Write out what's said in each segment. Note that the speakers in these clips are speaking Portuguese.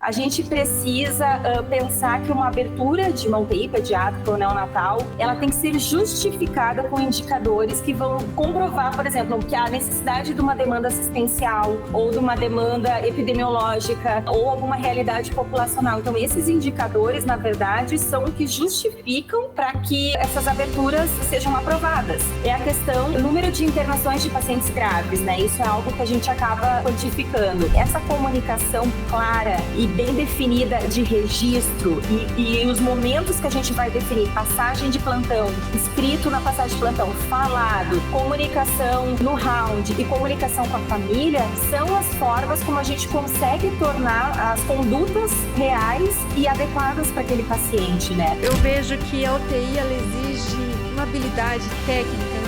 a gente precisa pensar que uma abertura de uma UTI pediátrica ou neonatal, ela tem que ser justificada com indicadores que vão comprovar, por exemplo, que há necessidade de uma demanda assistencial ou de uma demanda epidemiológica ou alguma realidade populacional. Então, esses indicadores, na verdade, são o que justificam para que essas aberturas sejam aprovadas. É a questão do número de internações de pacientes graves, né? Isso é algo que a gente acaba quantificando. Essa comunicação clara e bem definida de registro e os momentos que a gente vai definir, passagem de plantão, escrito na passagem de plantão, falado, comunicação no round e comunicação com a família, são as formas como a gente consegue tornar as condutas reais e adequadas para aquele paciente, né? Eu vejo que a UTI, ela exige uma habilidade técnica,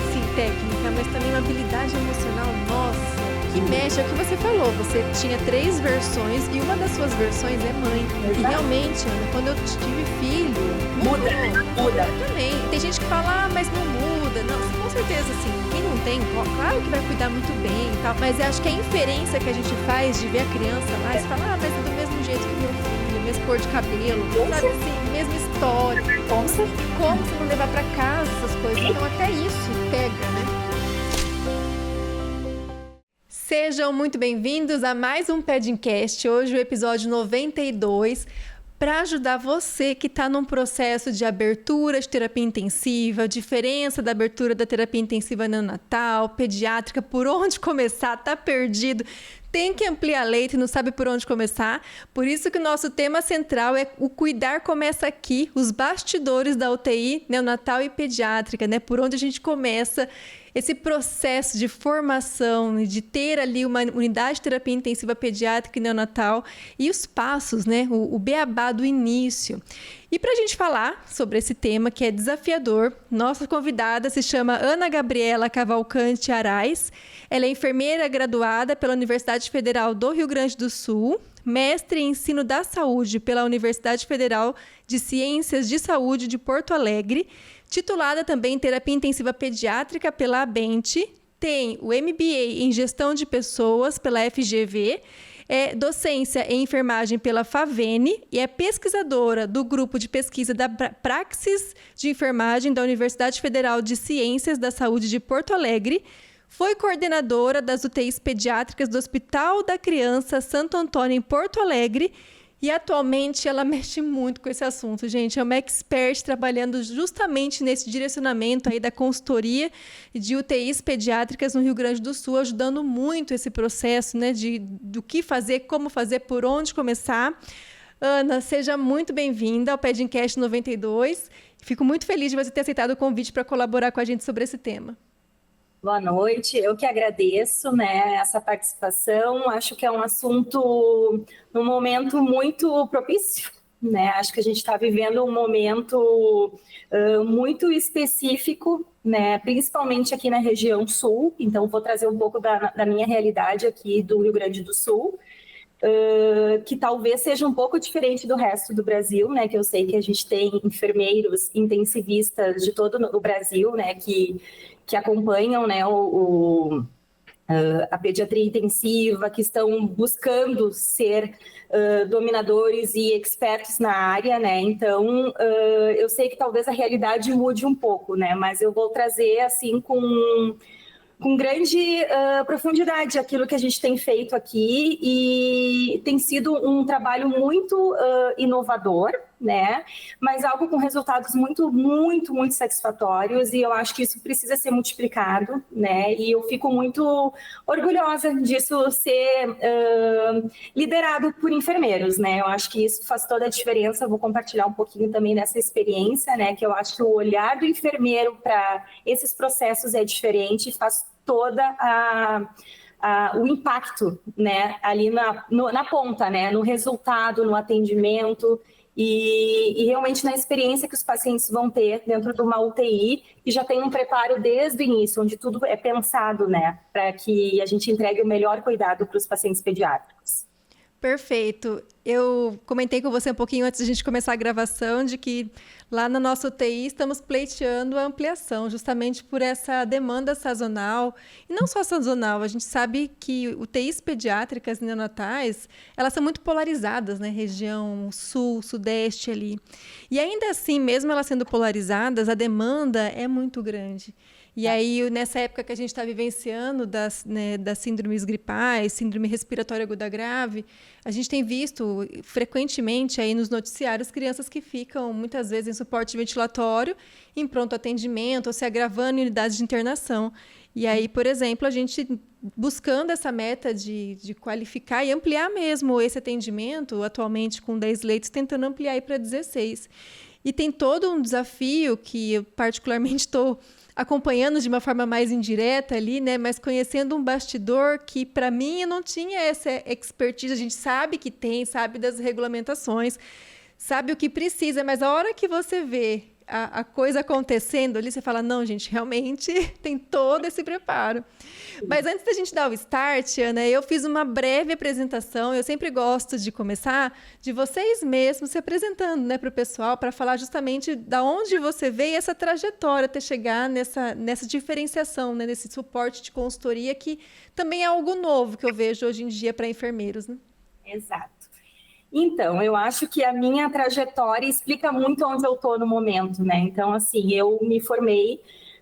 mas também uma habilidade emocional nossa, que mexe, é o que você falou, você tinha 3 versões e uma das suas versões é mãe. Exato. E realmente, Ana, quando eu tive filho, muda também. Tem gente que fala, mas não muda. Não, com certeza, assim, quem não tem, claro que vai cuidar muito bem e tal, mas eu acho que a inferência que a gente faz de ver a criança lá, você fala, mas é do mesmo jeito que meu filho, mesma cor de cabelo, sabe assim, mesma história. Como você não levar pra casa essas coisas? Então até isso pega, né? Sejam muito bem-vindos a mais um Pedincast, hoje o episódio 92, para ajudar você que está num processo de abertura de terapia intensiva, diferença da abertura da terapia intensiva neonatal, pediátrica, por onde começar, tá perdido, tem que ampliar leito e não sabe por onde começar. Por isso que o nosso tema central é o cuidar começa aqui, os bastidores da UTI neonatal e pediátrica, né? Por onde a gente começa esse processo de formação, de ter ali uma unidade de terapia intensiva pediátrica e neonatal e os passos, né? O beabá do início. E para a gente falar sobre esse tema que é desafiador, nossa convidada se chama Ana Gabriela Cavalcante Arais. Ela é enfermeira graduada pela Universidade Federal do Rio Grande do Sul, mestre em ensino da saúde pela Universidade Federal de Ciências de Saúde de Porto Alegre, titulada também em terapia intensiva pediátrica pela Abente, tem o MBA em gestão de pessoas pela FGV, é docência em enfermagem pela FAVENE e é pesquisadora do grupo de pesquisa da Praxis de Enfermagem da Universidade Federal de Ciências da Saúde de Porto Alegre. Foi coordenadora das UTIs pediátricas do Hospital da Criança Santo Antônio em Porto Alegre e atualmente ela mexe muito com esse assunto, gente. É uma expert trabalhando justamente nesse direcionamento aí da consultoria de UTIs pediátricas no Rio Grande do Sul, ajudando muito esse processo, né, do que fazer, como fazer, por onde começar. Ana, seja muito bem-vinda ao Pedincast 92. Fico muito feliz de você ter aceitado o convite para colaborar com a gente sobre esse tema. Boa noite, eu que agradeço, né, essa participação. Acho que é um assunto num momento muito propício, né? Acho que a gente está vivendo um momento muito específico, né, principalmente aqui na região sul. Então, vou trazer um pouco da minha realidade aqui do Rio Grande do Sul, que talvez seja um pouco diferente do resto do Brasil, né? Que eu sei que a gente tem enfermeiros intensivistas de todo o Brasil, né? Que acompanham, né, a pediatria intensiva, que estão buscando ser dominadores e expertos na área, né? Então, eu sei que talvez a realidade mude um pouco, né? Mas eu vou trazer, assim, com grande profundidade aquilo que a gente tem feito aqui e tem sido um trabalho muito inovador, né? Mas algo com resultados muito, muito, muito satisfatórios e eu acho que isso precisa ser multiplicado, né? E eu fico muito orgulhosa disso ser liderado por enfermeiros, né? Eu acho que isso faz toda a diferença. Eu vou compartilhar um pouquinho também dessa experiência, né? Que eu acho que o olhar do enfermeiro para esses processos é diferente, faz toda o impacto, né? Ali na ponta, né? No resultado, no atendimento. E realmente na experiência que os pacientes vão ter dentro de uma UTI, que já tem um preparo desde o início, onde tudo é pensado, né, para que a gente entregue o melhor cuidado para os pacientes pediátricos. Perfeito. Eu comentei com você um pouquinho antes de a gente começar a gravação de que lá na nossa UTI estamos pleiteando a ampliação, justamente por essa demanda sazonal. E não só sazonal, a gente sabe que UTIs pediátricas neonatais, elas são muito polarizadas, né? Região sul, sudeste ali. E ainda assim, mesmo elas sendo polarizadas, a demanda é muito grande. E aí, nessa época que a gente está vivenciando das síndromes gripais, síndrome respiratória aguda grave, a gente tem visto frequentemente aí nos noticiários crianças que ficam, muitas vezes, em suporte ventilatório, em pronto atendimento, ou se agravando em unidades de internação. E aí, por exemplo, a gente buscando essa meta de qualificar e ampliar mesmo esse atendimento, atualmente com 10 leitos, tentando ampliar aí para 16. E tem todo um desafio que eu particularmente estou acompanhando de uma forma mais indireta ali, né? Mas conhecendo um bastidor que, para mim, eu não tinha essa expertise. A gente sabe que tem, sabe das regulamentações, sabe o que precisa, mas a hora que você vê a coisa acontecendo ali, você fala, não, gente, realmente tem todo esse preparo. Mas antes da gente dar o start, Ana, eu fiz uma breve apresentação. Eu sempre gosto de começar de vocês mesmos se apresentando, né, para o pessoal, para falar justamente da onde você veio essa trajetória até chegar nessa diferenciação, né, nesse suporte de consultoria, que também é algo novo que eu vejo hoje em dia para enfermeiros, né? Exato. Então, eu acho que a minha trajetória explica muito onde eu estou no momento, né? Então, assim, eu me formei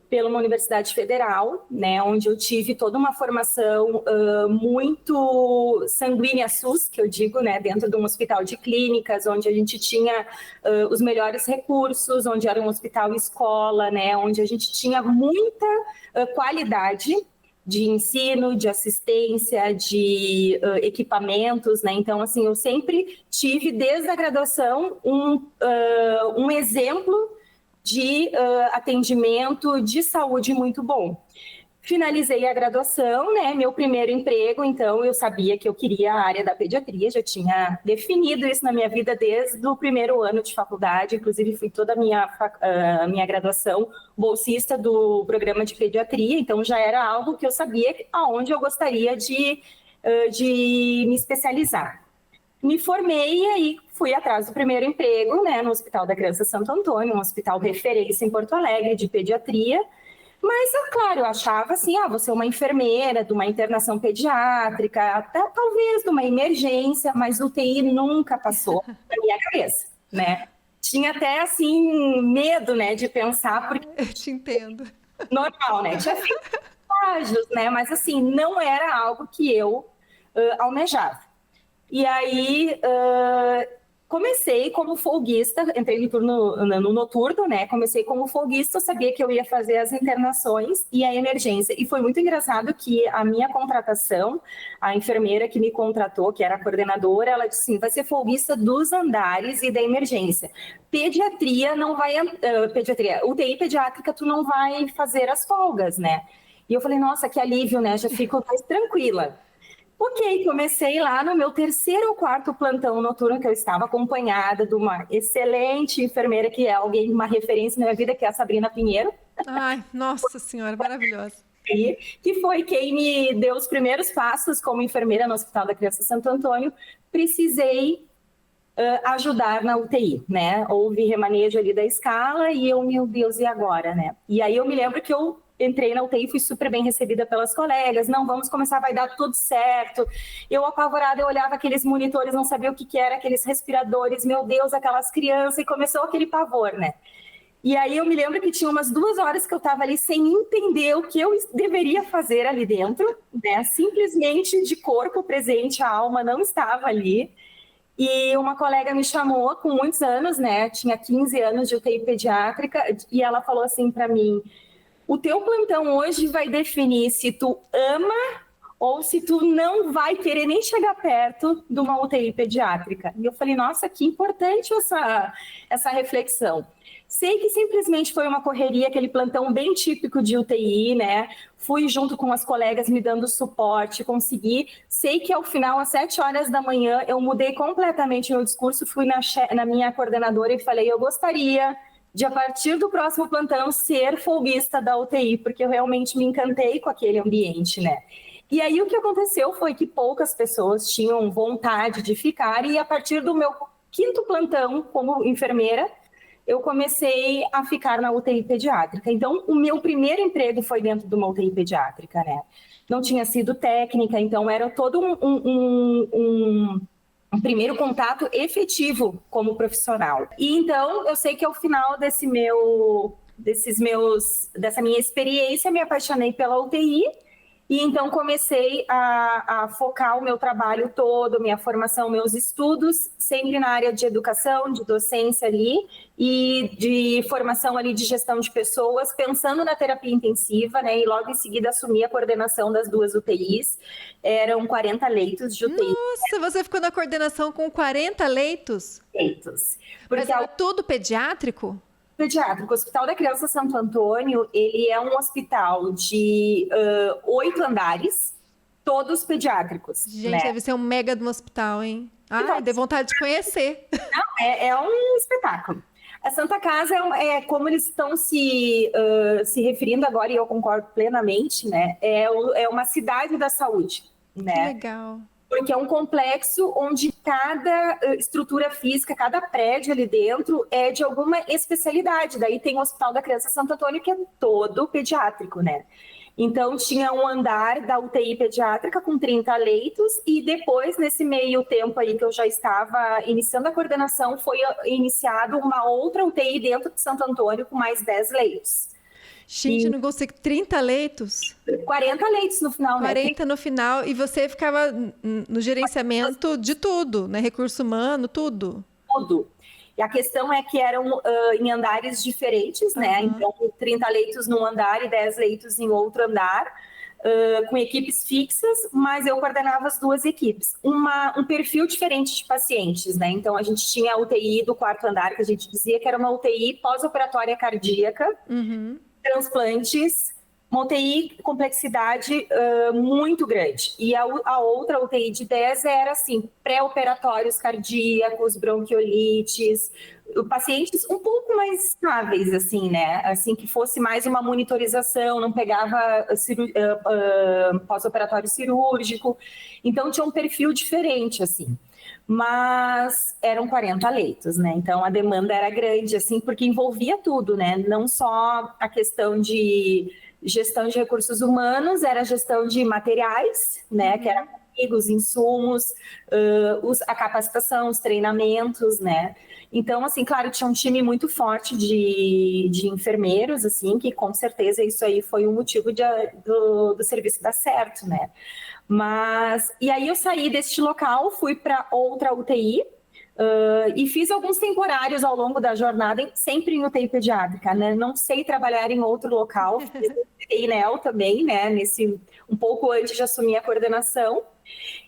pela uma universidade federal, né, onde eu tive toda uma formação muito sanguínea SUS, que eu digo, né, dentro de um hospital de clínicas, onde a gente tinha os melhores recursos, onde era um hospital escola, né, onde a gente tinha muita qualidade de ensino, de assistência, de equipamentos, né? Então, assim, eu sempre tive, desde a graduação, um exemplo de atendimento de saúde muito bom. Finalizei a graduação, né? Meu primeiro emprego, então eu sabia que eu queria a área da pediatria, já tinha definido isso na minha vida desde o primeiro ano de faculdade, inclusive fui toda a minha graduação bolsista do programa de pediatria, então já era algo que eu sabia aonde eu gostaria de me especializar. Me formei e aí fui atrás do primeiro emprego, né, no Hospital da Criança Santo Antônio, um hospital referência em Porto Alegre de pediatria. Mas, claro, eu achava assim, vou ser uma enfermeira de uma internação pediátrica, até talvez de uma emergência, mas UTI nunca passou na minha cabeça, né? Tinha até, assim, medo, né, de pensar, porque... Eu te entendo. Normal, né? Tinha feito estágios, né? Mas, assim, não era algo que eu almejava. E aí, comecei como folguista, entrei no noturno, né? Comecei como folguista, eu sabia que eu ia fazer as internações e a emergência. E foi muito engraçado que a minha contratação, a enfermeira que me contratou, que era a coordenadora, ela disse assim, vai ser folguista dos andares e da emergência. Pediatria não vai... UTI pediátrica, tu não vai fazer as folgas, né? E eu falei, nossa, que alívio, né? Já fico mais tranquila. Ok, comecei lá no meu terceiro ou quarto plantão noturno, que eu estava acompanhada de uma excelente enfermeira, que é alguém, uma referência na minha vida, que é a Sabrina Pinheiro. Ai, nossa senhora, maravilhosa. Que foi quem me deu os primeiros passos como enfermeira no Hospital da Criança Santo Antônio. Precisei ajudar na UTI, né? Houve remanejo ali da escala e eu, meu Deus, e agora, né? E aí eu me lembro que eu entrei na UTI, fui super bem recebida pelas colegas, não, vamos começar, vai dar tudo certo. Eu apavorada, eu olhava aqueles monitores, não sabia o que era, aqueles respiradores, meu Deus, aquelas crianças, e começou aquele pavor, né? E aí eu me lembro que tinha umas 2 horas que eu estava ali sem entender o que eu deveria fazer ali dentro, né? Simplesmente de corpo presente, a alma não estava ali. E uma colega me chamou com muitos anos, né? Tinha 15 anos de UTI pediátrica, e ela falou assim para mim, o teu plantão hoje vai definir se tu ama ou se tu não vai querer nem chegar perto de uma UTI pediátrica. E eu falei, nossa, que importante essa reflexão. Sei que simplesmente foi uma correria, aquele plantão bem típico de UTI, né? Fui junto com as colegas me dando suporte, consegui. Sei que ao final, às 7 horas da manhã, eu mudei completamente meu discurso, fui na minha coordenadora e falei, eu gostaria de, a partir do próximo plantão, ser folguista da UTI, porque eu realmente me encantei com aquele ambiente, né? E aí o que aconteceu foi que poucas pessoas tinham vontade de ficar, e a partir do meu 5º plantão como enfermeira, eu comecei a ficar na UTI pediátrica. Então, o meu primeiro emprego foi dentro de uma UTI pediátrica, né? Não tinha sido técnica, então era todo um primeiro contato efetivo como profissional. E então, eu sei que ao final dessa minha experiência, me apaixonei pela UTI. E então comecei a focar o meu trabalho todo, minha formação, meus estudos, sempre na área de educação, de docência ali, e de formação ali de gestão de pessoas, pensando na terapia intensiva, né? E logo em seguida assumi a coordenação das 2 UTIs. Eram 40 leitos de UTI. Nossa, você ficou na coordenação com 40 leitos? Leitos. Mas era tudo pediátrico? Pediátrico. O Hospital da Criança Santo Antônio, ele é um hospital de 8 andares, todos pediátricos. Gente, né? deve ser um mega de um hospital, hein? Ai, dei vontade de conhecer. Não, é um espetáculo. A Santa Casa como eles estão se referindo agora, e eu concordo plenamente, né? É uma cidade da saúde, né? Que legal. Porque é um complexo onde cada estrutura física, cada prédio ali dentro é de alguma especialidade. Daí tem o Hospital da Criança Santo Antônio, que é todo pediátrico, né? Então, tinha um andar da UTI pediátrica com 30 leitos, e depois, nesse meio tempo aí que eu já estava iniciando a coordenação, foi iniciado uma outra UTI dentro de Santo Antônio com mais 10 leitos. Gente, não consigo. 30 leitos? 40 leitos no final, 40 no final. E você ficava no gerenciamento de tudo, né? Recurso humano, tudo. Tudo. E a questão é que eram em andares diferentes, né? Então, 30 leitos num andar e 10 leitos em outro andar, com equipes fixas, mas eu coordenava as 2 equipes. Um perfil diferente de pacientes, né? Então, a gente tinha a UTI do 4º andar, que a gente dizia que era uma UTI pós-operatória cardíaca, transplantes, uma UTI complexidade muito grande. E a outra UTI de 10 era assim, pré-operatórios cardíacos, bronquiolites, pacientes um pouco mais estáveis, assim, né? Assim, que fosse mais uma monitorização, não pegava pós-operatório cirúrgico. Então, tinha um perfil diferente, assim. Mas eram 40 leitos, né? Então a demanda era grande, assim, porque envolvia tudo, né? Não só a questão de gestão de recursos humanos, era a gestão de materiais, né? Que era os insumos, a capacitação, os treinamentos, né? Então, assim, claro, tinha um time muito forte de enfermeiros, assim, que com certeza isso aí foi um motivo do serviço dar certo, né? E aí eu saí deste local, fui para outra UTI e fiz alguns temporários ao longo da jornada, sempre em UTI pediátrica, né? Não sei trabalhar em outro local, fiz UTI também, né? Um pouco antes de assumir a coordenação.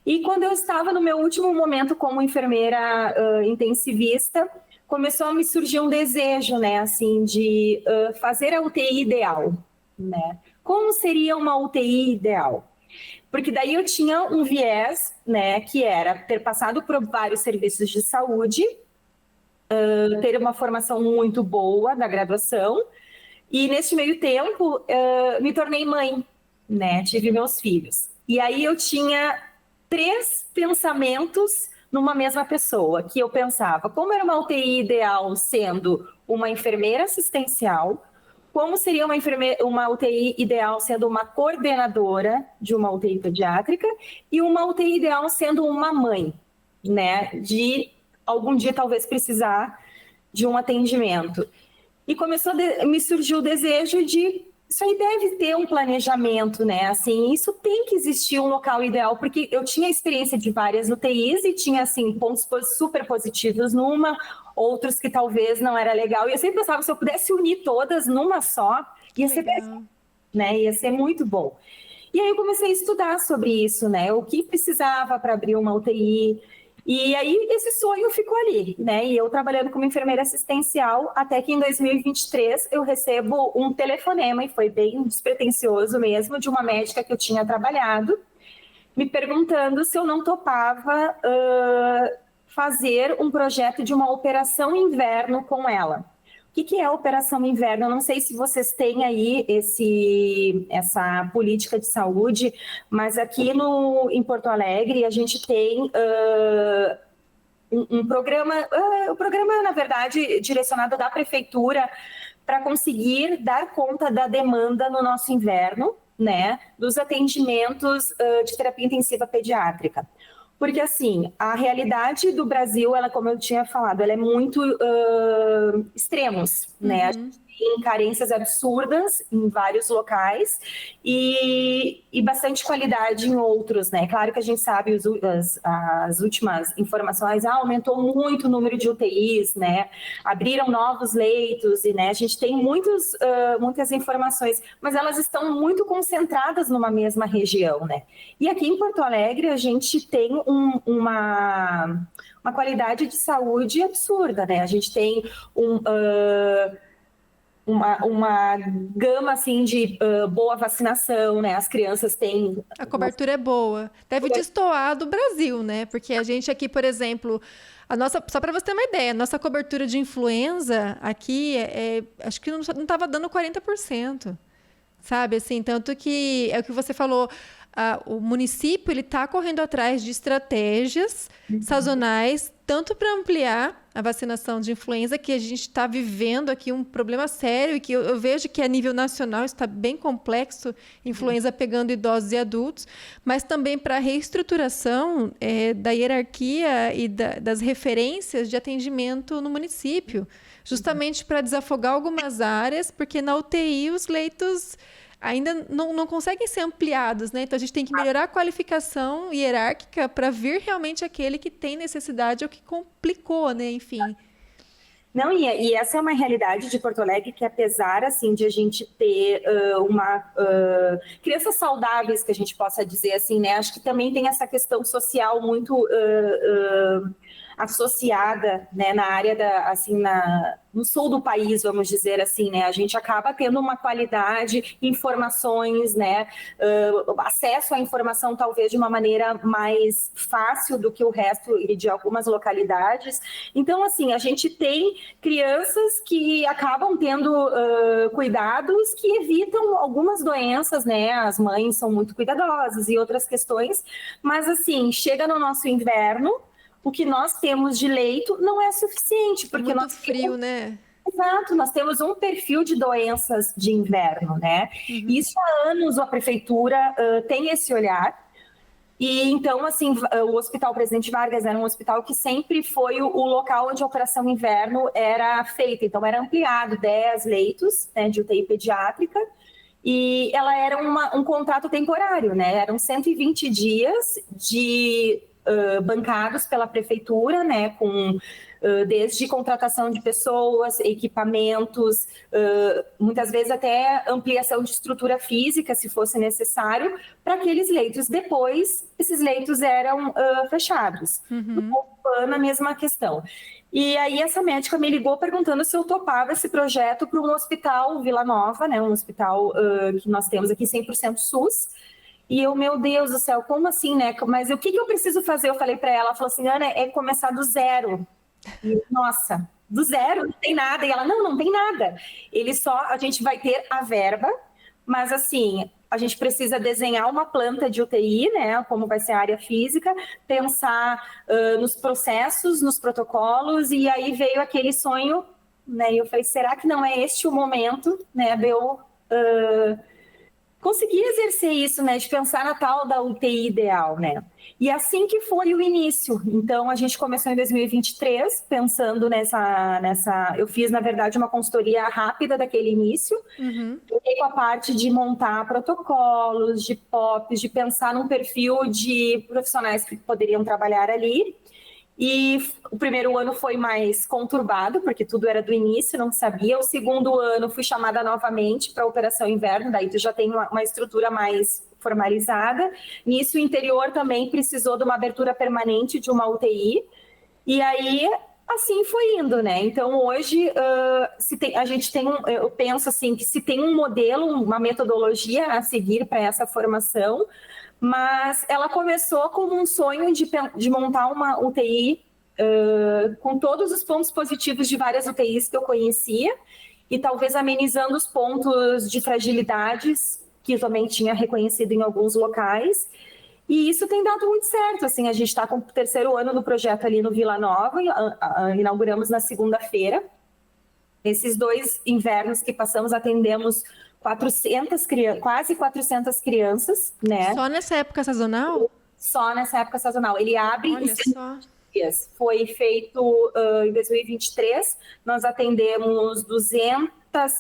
E quando eu estava no meu último momento como enfermeira intensivista, começou a me surgir um desejo, né? Assim, de fazer a UTI ideal, né? Como seria uma UTI ideal? Porque daí eu tinha um viés, né, que era ter passado por vários serviços de saúde, ter uma formação muito boa da graduação, e nesse meio tempo me tornei mãe, né, tive meus filhos. E aí eu tinha 3 pensamentos numa mesma pessoa, que eu pensava, como era uma UTI ideal sendo uma enfermeira assistencial, como seria uma UTI ideal sendo uma coordenadora de uma UTI pediátrica e uma UTI ideal sendo uma mãe, né? De algum dia talvez precisar de um atendimento. E me surgiu o desejo de isso aí deve ter um planejamento, né? Assim, isso tem que existir um local ideal, porque eu tinha experiência de várias UTIs e tinha, assim, pontos super positivos numa, outros que talvez não era legal. E eu sempre pensava, se eu pudesse unir todas numa só, ia ser perfeito, né? Ia ser muito bom. E aí eu comecei a estudar sobre isso, né? O que precisava para abrir uma UTI. E aí esse sonho ficou ali, né? E eu trabalhando como enfermeira assistencial, até que em 2023 eu recebo um telefonema, e foi bem despretensioso mesmo, de uma médica que eu tinha trabalhado, me perguntando se eu não topava fazer um projeto de uma operação inverno com ela. O que é a Operação Inverno? Eu não sei se vocês têm aí essa política de saúde, mas aqui em Porto Alegre a gente tem um programa, o programa, na verdade, direcionado da prefeitura para conseguir dar conta da demanda no nosso inverno, né, dos atendimentos de terapia intensiva pediátrica. Porque, assim, a realidade do Brasil, ela, como eu tinha falado, ela é muito extremos, né? A gente tem carências absurdas em vários locais e bastante qualidade em outros, né? Claro que a gente sabe as últimas informações, aumentou muito o número de UTIs, né? Abriram novos leitos e, né, a gente tem muitas informações, mas elas estão muito concentradas numa mesma região, né? E aqui em Porto Alegre a gente tem uma qualidade de saúde absurda, né? A gente tem uma gama assim de boa vacinação, né? As crianças têm... A cobertura é boa. Deve destoar do Brasil, né? Porque a gente aqui, por exemplo, só para você ter uma ideia, a nossa cobertura de influenza aqui acho que não estava dando 40%. Sabe, assim, tanto que é o que você falou, o município ele está correndo atrás de estratégias sazonais, tanto para ampliar a vacinação de influenza, que a gente está vivendo aqui um problema sério e que eu vejo que a nível nacional está bem complexo, influenza pegando idosos e adultos, mas também para a reestruturação da hierarquia e das referências de atendimento no município, justamente para desafogar algumas áreas, porque na UTI os leitos ainda não conseguem ser ampliados, né? Então a gente tem que melhorar a qualificação hierárquica para vir realmente aquele que tem necessidade ou que complicou, né? Enfim. Não, e essa é uma realidade de Porto Alegre que, apesar assim de a gente ter crianças saudáveis, que a gente possa dizer assim, né? Acho que também tem essa questão social muito associada, né, na área no sul do país, vamos dizer assim, né? A gente acaba tendo uma qualidade, informações, né? Acesso à informação talvez de uma maneira mais fácil do que o resto de algumas localidades. Então, assim, a gente tem crianças que acabam tendo cuidados que evitam algumas doenças, né? As mães são muito cuidadosas e outras questões, mas assim, chega no nosso inverno, o que nós temos de leito não é suficiente, porque muito frio, né? Exato, nós temos um perfil de doenças de inverno, né? Isso há anos a prefeitura tem esse olhar. E então, assim, o Hospital Presidente Vargas era um hospital que sempre foi o local onde a Operação Inverno era feita. Então, era ampliado 10 leitos, né, de UTI pediátrica, e ela era um contrato temporário, né? Eram 120 dias bancados pela prefeitura, né, com desde contratação de pessoas, equipamentos, muitas vezes até ampliação de estrutura física, se fosse necessário, para aqueles leitos. Depois, esses leitos eram fechados. No PAN, a mesma questão. E aí essa médica me ligou perguntando se eu topava esse projeto para um hospital Vila Nova, né, um hospital que nós temos aqui 100% SUS. E eu, meu Deus do céu, como assim, né? Mas o que eu preciso fazer? Eu falei para ela, falou assim, Ana, é começar do zero. E, nossa, do zero, não tem nada. E ela, não tem nada. A gente vai ter a verba, mas assim, a gente precisa desenhar uma planta de UTI, né? Como vai ser a área física, pensar nos processos, nos protocolos, e aí veio aquele sonho, né? E eu falei, será que não é este o momento, né? De eu conseguir exercer isso, né, de pensar na tal da UTI ideal, né? E assim que foi o início. Então, a gente começou em 2023, pensando nessa... Eu fiz, na verdade, uma consultoria rápida daquele início. Fiquei com a parte de montar protocolos, de POPs, de pensar num perfil de profissionais que poderiam trabalhar ali. E o primeiro ano foi mais conturbado, porque tudo era do início, não sabia. O segundo ano fui chamada novamente para a Operação Inverno, daí tu já tem uma estrutura mais formalizada. Nisso, o interior também precisou de uma abertura permanente de uma UTI. E aí, assim foi indo, né? Então, hoje, a gente tem eu penso assim, que se tem um modelo, uma metodologia a seguir para essa formação, mas ela começou como um sonho de montar uma UTI com todos os pontos positivos de várias UTIs que eu conhecia e talvez amenizando os pontos de fragilidades que eu também tinha reconhecido em alguns locais. E isso tem dado muito certo, assim, a gente está com o 3º ano do projeto ali no Vila Nova, inauguramos na segunda-feira. Esses 2 invernos que passamos, atendemos quase 400 crianças, né? Só nessa época sazonal? Só nessa época sazonal. Ele abre Olha só. dias. Foi feito em 2023, nós atendemos 200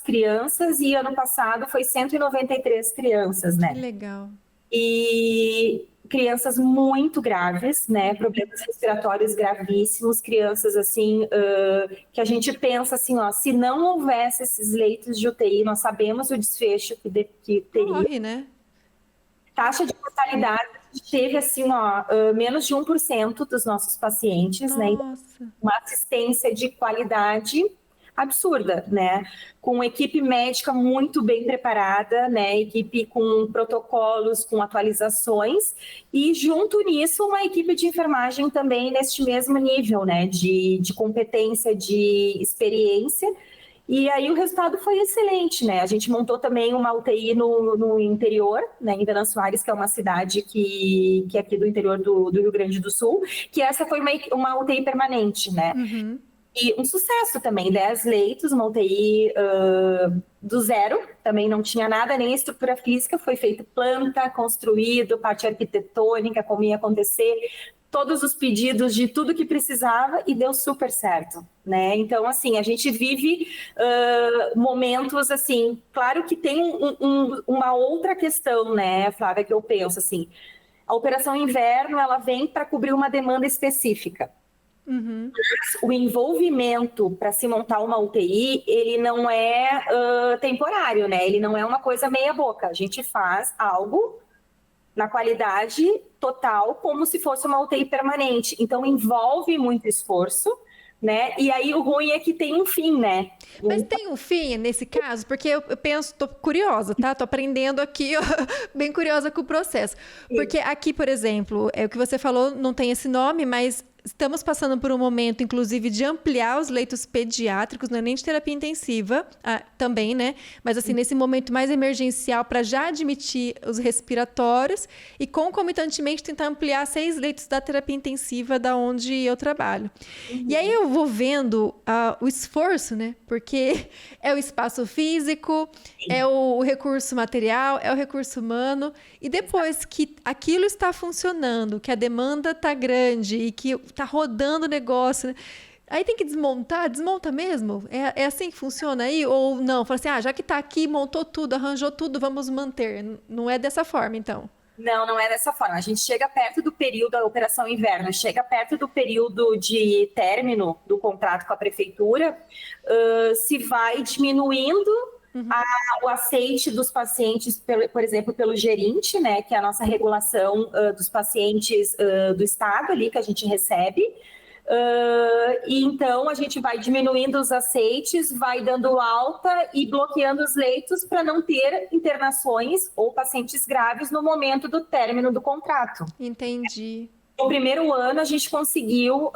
crianças e ano passado foi 193 crianças, né? Que legal. E crianças muito graves, né? Problemas respiratórios gravíssimos, crianças assim, que a gente pensa assim, ó, se não houvesse esses leitos de UTI, nós sabemos o desfecho que teria. Morre, né? Taxa de mortalidade, a gente teve assim, ó, menos de 1% dos nossos pacientes, né? Uma assistência de qualidade absurda, né? Com equipe médica muito bem preparada, né? Equipe com protocolos, com atualizações e junto nisso uma equipe de enfermagem também neste mesmo nível, né? De competência, de experiência. E aí o resultado foi excelente, né? A gente montou também uma UTI no interior, né? Em Venâncio Soares, que é uma cidade que é aqui do interior do Rio Grande do Sul, que essa foi uma UTI permanente, né? Uhum. E um sucesso também, 10 leitos, uma UTI do zero, também não tinha nada, nem estrutura física, foi feito planta, construído, parte arquitetônica, como ia acontecer, todos os pedidos de tudo que precisava e deu super certo, né? Então, assim, a gente vive momentos, assim, claro que tem uma outra questão, né, Flávia, que eu penso, assim, a Operação Inverno, ela vem para cobrir uma demanda específica. Uhum. O envolvimento para se montar uma UTI, ele não é temporário, né? Ele não é uma coisa meia boca. A gente faz algo na qualidade total, como se fosse uma UTI permanente. Então, envolve muito esforço, né? E aí, o ruim é que tem um fim, né? Mas tem um fim nesse caso? Porque eu penso, tô curiosa, tá? Tô aprendendo aqui, ó, bem curiosa com o processo. Porque aqui, por exemplo, é o que você falou, não tem esse nome, mas estamos passando por um momento, inclusive, de ampliar os leitos pediátricos, não é nem de terapia intensiva, também, né? Mas, assim, nesse momento mais emergencial, para já admitir os respiratórios e, concomitantemente, tentar ampliar 6 leitos da terapia intensiva da onde eu trabalho. E aí eu vou vendo o esforço, né? Porque é o espaço físico, é o recurso material, é o recurso humano. E depois que aquilo está funcionando, que a demanda está grande e que tá rodando o negócio, né? Aí tem que desmontar, desmonta mesmo? É assim que funciona aí? Ou não? Fala assim, já que tá aqui, montou tudo, arranjou tudo, vamos manter. Não é dessa forma, então? Não é dessa forma. A gente chega perto do período da Operação Inverno, chega perto do período de término do contrato com a prefeitura, se vai diminuindo o aceite dos pacientes, por exemplo, pelo gerente, né, que é a nossa regulação dos pacientes do estado ali que a gente recebe. E então a gente vai diminuindo os aceites, vai dando alta e bloqueando os leitos para não ter internações ou pacientes graves no momento do término do contrato. Entendi. No primeiro ano, a gente conseguiu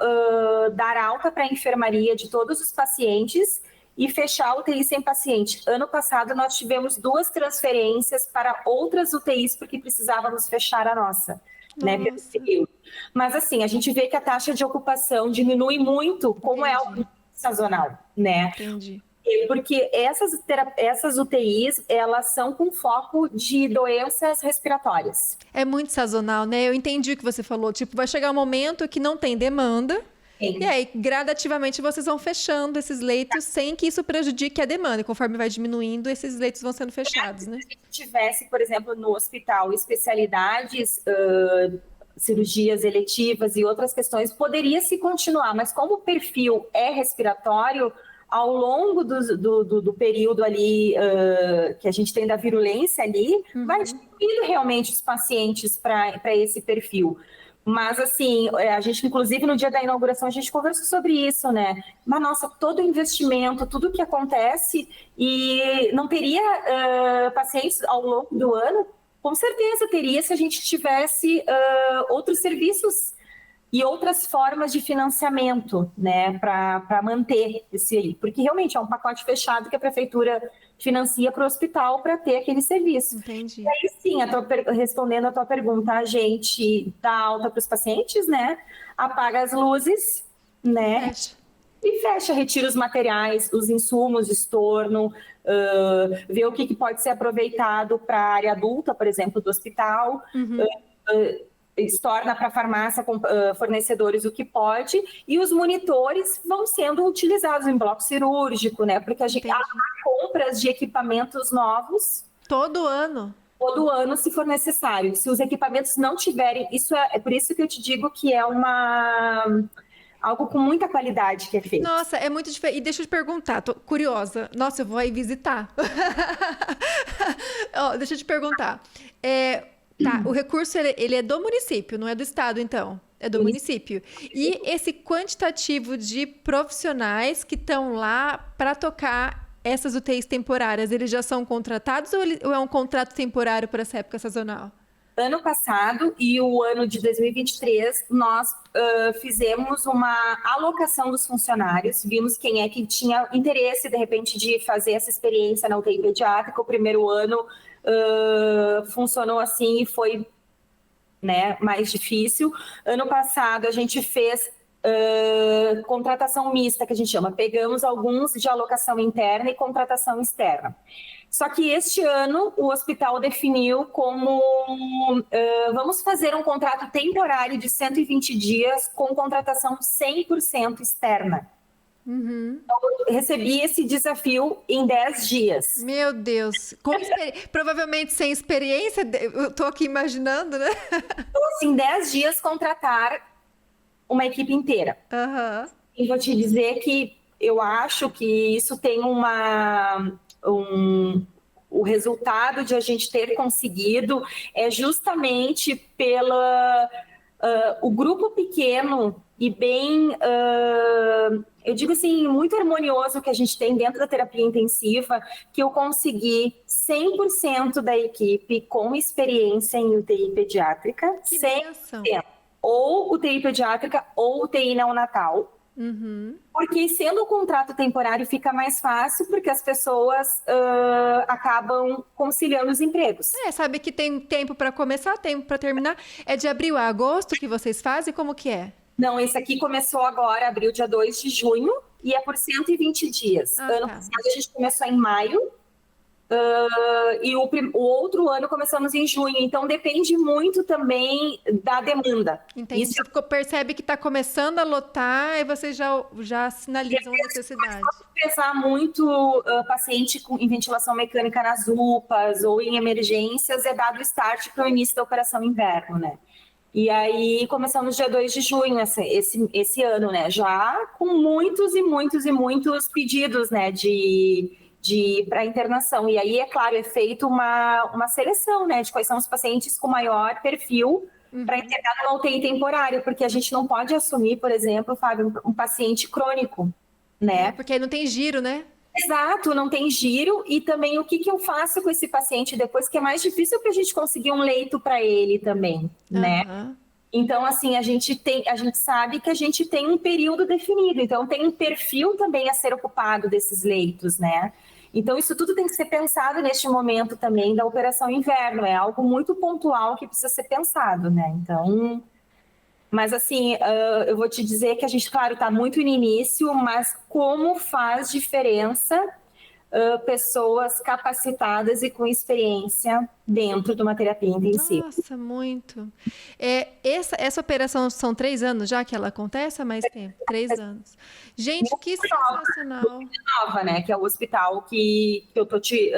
dar alta para a enfermaria de todos os pacientes e fechar a UTI sem paciente. Ano passado, nós tivemos 2 transferências para outras UTIs, porque precisávamos fechar a nossa, né, pelo período. Mas, assim, a gente vê que a taxa de ocupação diminui muito, como é algo sazonal, né? Entendi. Porque essas UTIs, elas são com foco de doenças respiratórias. É muito sazonal, né? Eu entendi o que você falou. Tipo, vai chegar um momento que não tem demanda. Sim. E aí, gradativamente, vocês vão fechando esses leitos sem que isso prejudique a demanda. E conforme vai diminuindo, esses leitos vão sendo fechados, né? Se a gente tivesse, por exemplo, no hospital, especialidades, cirurgias eletivas e outras questões, poderia se continuar. Mas como o perfil é respiratório, ao longo do período ali que a gente tem da virulência ali, vai diminuindo realmente os pacientes para esse perfil. Mas, assim, a gente, inclusive, no dia da inauguração, a gente conversou sobre isso, né? Mas, nossa, todo investimento, tudo que acontece, e não teria pacientes ao longo do ano? Com certeza teria se a gente tivesse outros serviços e outras formas de financiamento, né, para manter esse aí, porque realmente é um pacote fechado que a prefeitura financia para o hospital para ter aquele serviço. Entendi. E aí sim, respondendo a tua pergunta, a gente dá alta para os pacientes, né, apaga as luzes, né, Fecha. e fecha, retira os materiais, os insumos de estorno, vê o que pode ser aproveitado para a área adulta, por exemplo, do hospital, estorna para a farmácia fornecedores o que pode, e os monitores vão sendo utilizados em bloco cirúrgico, né? Porque há compras de equipamentos novos todo ano, se for necessário. Se os equipamentos não tiverem, isso é por isso que eu te digo que é algo com muita qualidade que é feito. Nossa, é muito diferente. E deixa eu te perguntar, tô curiosa. Nossa, eu vou aí visitar. Deixa eu te perguntar. Tá, o recurso ele é do município, não é do estado, então. É do município. E esse quantitativo de profissionais que estão lá para tocar essas UTIs temporárias, eles já são contratados ou é um contrato temporário para essa época sazonal? Ano passado e o ano de 2023, nós fizemos uma alocação dos funcionários, vimos quem é que tinha interesse, de repente, de fazer essa experiência na UTI pediátrica. O primeiro ano funcionou assim e foi, né, mais difícil. Ano passado, a gente fez contratação mista, que a gente chama. Pegamos alguns de alocação interna e contratação externa. Só que este ano o hospital definiu como vamos fazer um contrato temporário de 120 dias com contratação 100% externa. Então, eu recebi esse desafio em 10 dias. Meu Deus, provavelmente sem experiência, eu estou aqui imaginando, né? Então, assim, em 10 dias contratar uma equipe inteira. E vou te dizer que eu acho que isso tem o resultado de a gente ter conseguido é justamente o grupo pequeno e bem, eu digo assim, muito harmonioso que a gente tem dentro da terapia intensiva, que eu consegui 100% da equipe com experiência em UTI pediátrica, Que 100%. benção. Ou UTI pediátrica ou UTI neonatal. Porque sendo um contrato temporário fica mais fácil, porque as pessoas acabam conciliando os empregos. Sabe que tem tempo para começar, tempo para terminar. É de abril a agosto que vocês fazem? Como que é? Não, esse aqui começou agora, abriu dia 2 de junho, e é por 120 dias. Ano passado a gente começou em maio, e o outro ano começamos em junho, então depende muito também da demanda. Entendi. Isso... Você percebe que está começando a lotar e vocês já sinalizam a necessidade. Pesar muito paciente em ventilação mecânica nas UPAs ou em emergências, é dado start para o início da operação inverno, né? E aí começamos dia 2 de junho esse ano, né? Já com muitos e muitos e muitos pedidos, né? Para internação. E aí, é claro, é feito uma seleção, né, de quais são os pacientes com maior perfil para internar numa UTI temporária, porque a gente não pode assumir, por exemplo, Fábio, um paciente crônico, né? Porque aí não tem giro, né? Exato, não tem giro. E também o que eu faço com esse paciente depois, que é mais difícil para a gente conseguir um leito para ele também, né? Então, assim, a gente sabe que a gente tem um período definido, então tem um perfil também a ser ocupado desses leitos, né? Então, isso tudo tem que ser pensado neste momento também da operação inverno, é algo muito pontual que precisa ser pensado, né? Então, mas assim, eu vou te dizer que a gente, claro, está muito no início, mas como faz diferença pessoas capacitadas e com experiência dentro de uma terapia intensiva. Nossa, muito. Essa operação são 3 anos já que ela acontece há mais tempo? 3 anos. Gente, que sensacional. Nova, né? Que é o hospital que eu tô te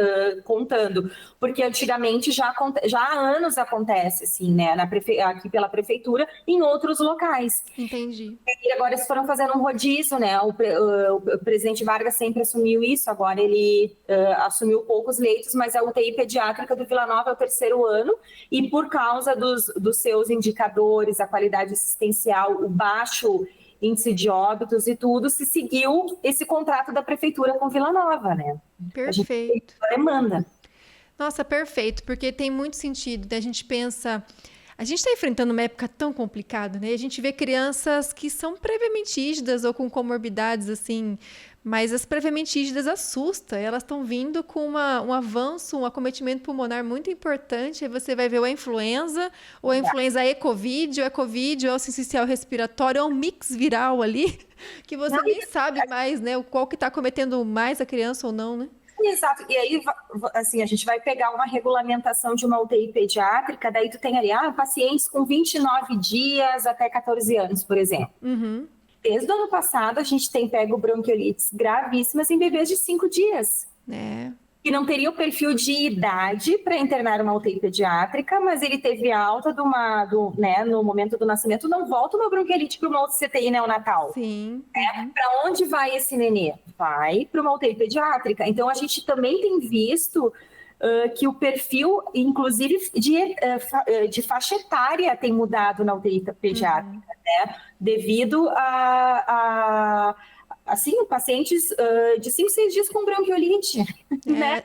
contando. Porque antigamente já há anos acontece, assim, né? Aqui pela prefeitura, em outros locais. Entendi. E agora eles foram fazendo um rodízio, né? O presidente Vargas sempre assumiu isso, agora ele assumiu poucos leitos, mas a UTI pediátrica do Vila Nova é o 3º ano, e por causa dos seus indicadores, a qualidade assistencial, o baixo índice de óbitos e tudo, se seguiu esse contrato da prefeitura com Vila Nova, né? Perfeito. A demanda. Nossa, perfeito, porque tem muito sentido. A gente pensa A gente está enfrentando uma época tão complicada, né? A gente vê crianças que são previamente rígidas ou com comorbidades, assim, mas as previamente rígidas assustam. Elas estão vindo com um avanço, um acometimento pulmonar muito importante. Aí você vai ver ou a influenza, ou a influenza e-Covid, ou a Covid, ou a sincicial respiratória, ou um mix viral ali, que você nem sabe mais, né? Qual que está acometendo mais a criança ou não, né? Exato, e aí, assim, a gente vai pegar uma regulamentação de uma UTI pediátrica, daí tu tem ali, pacientes com 29 dias até 14 anos, por exemplo. Uhum. Desde o ano passado, a gente tem pego bronquiolites gravíssimas em bebês de 5 dias. Que não teria o perfil de idade para internar uma UTI pediátrica, mas ele teve alta no momento do nascimento, não volta uma bronquiolite para uma outra CTI neonatal. Sim. Para onde vai esse nenê? Vai para uma UTI pediátrica. Então, a gente também tem visto que o perfil, inclusive, de faixa etária tem mudado na UTI pediátrica, né? Devido assim, pacientes de 5, 6 dias com bronquiolite, né?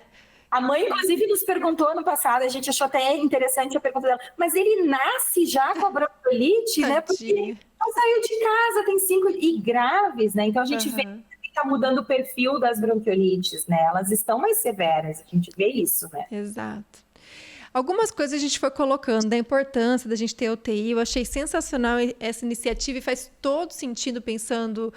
A mãe, inclusive, nos perguntou ano passado, a gente achou até interessante a pergunta dela, mas ele nasce já com a bronquiolite, né? Porque ele não saiu de casa, tem 5 e graves, né? Então, a gente vê que está mudando o perfil das bronquiolites, né? Elas estão mais severas, a gente vê isso, né? Exato. Algumas coisas a gente foi colocando, da importância da gente ter UTI. Eu achei sensacional essa iniciativa e faz todo sentido pensando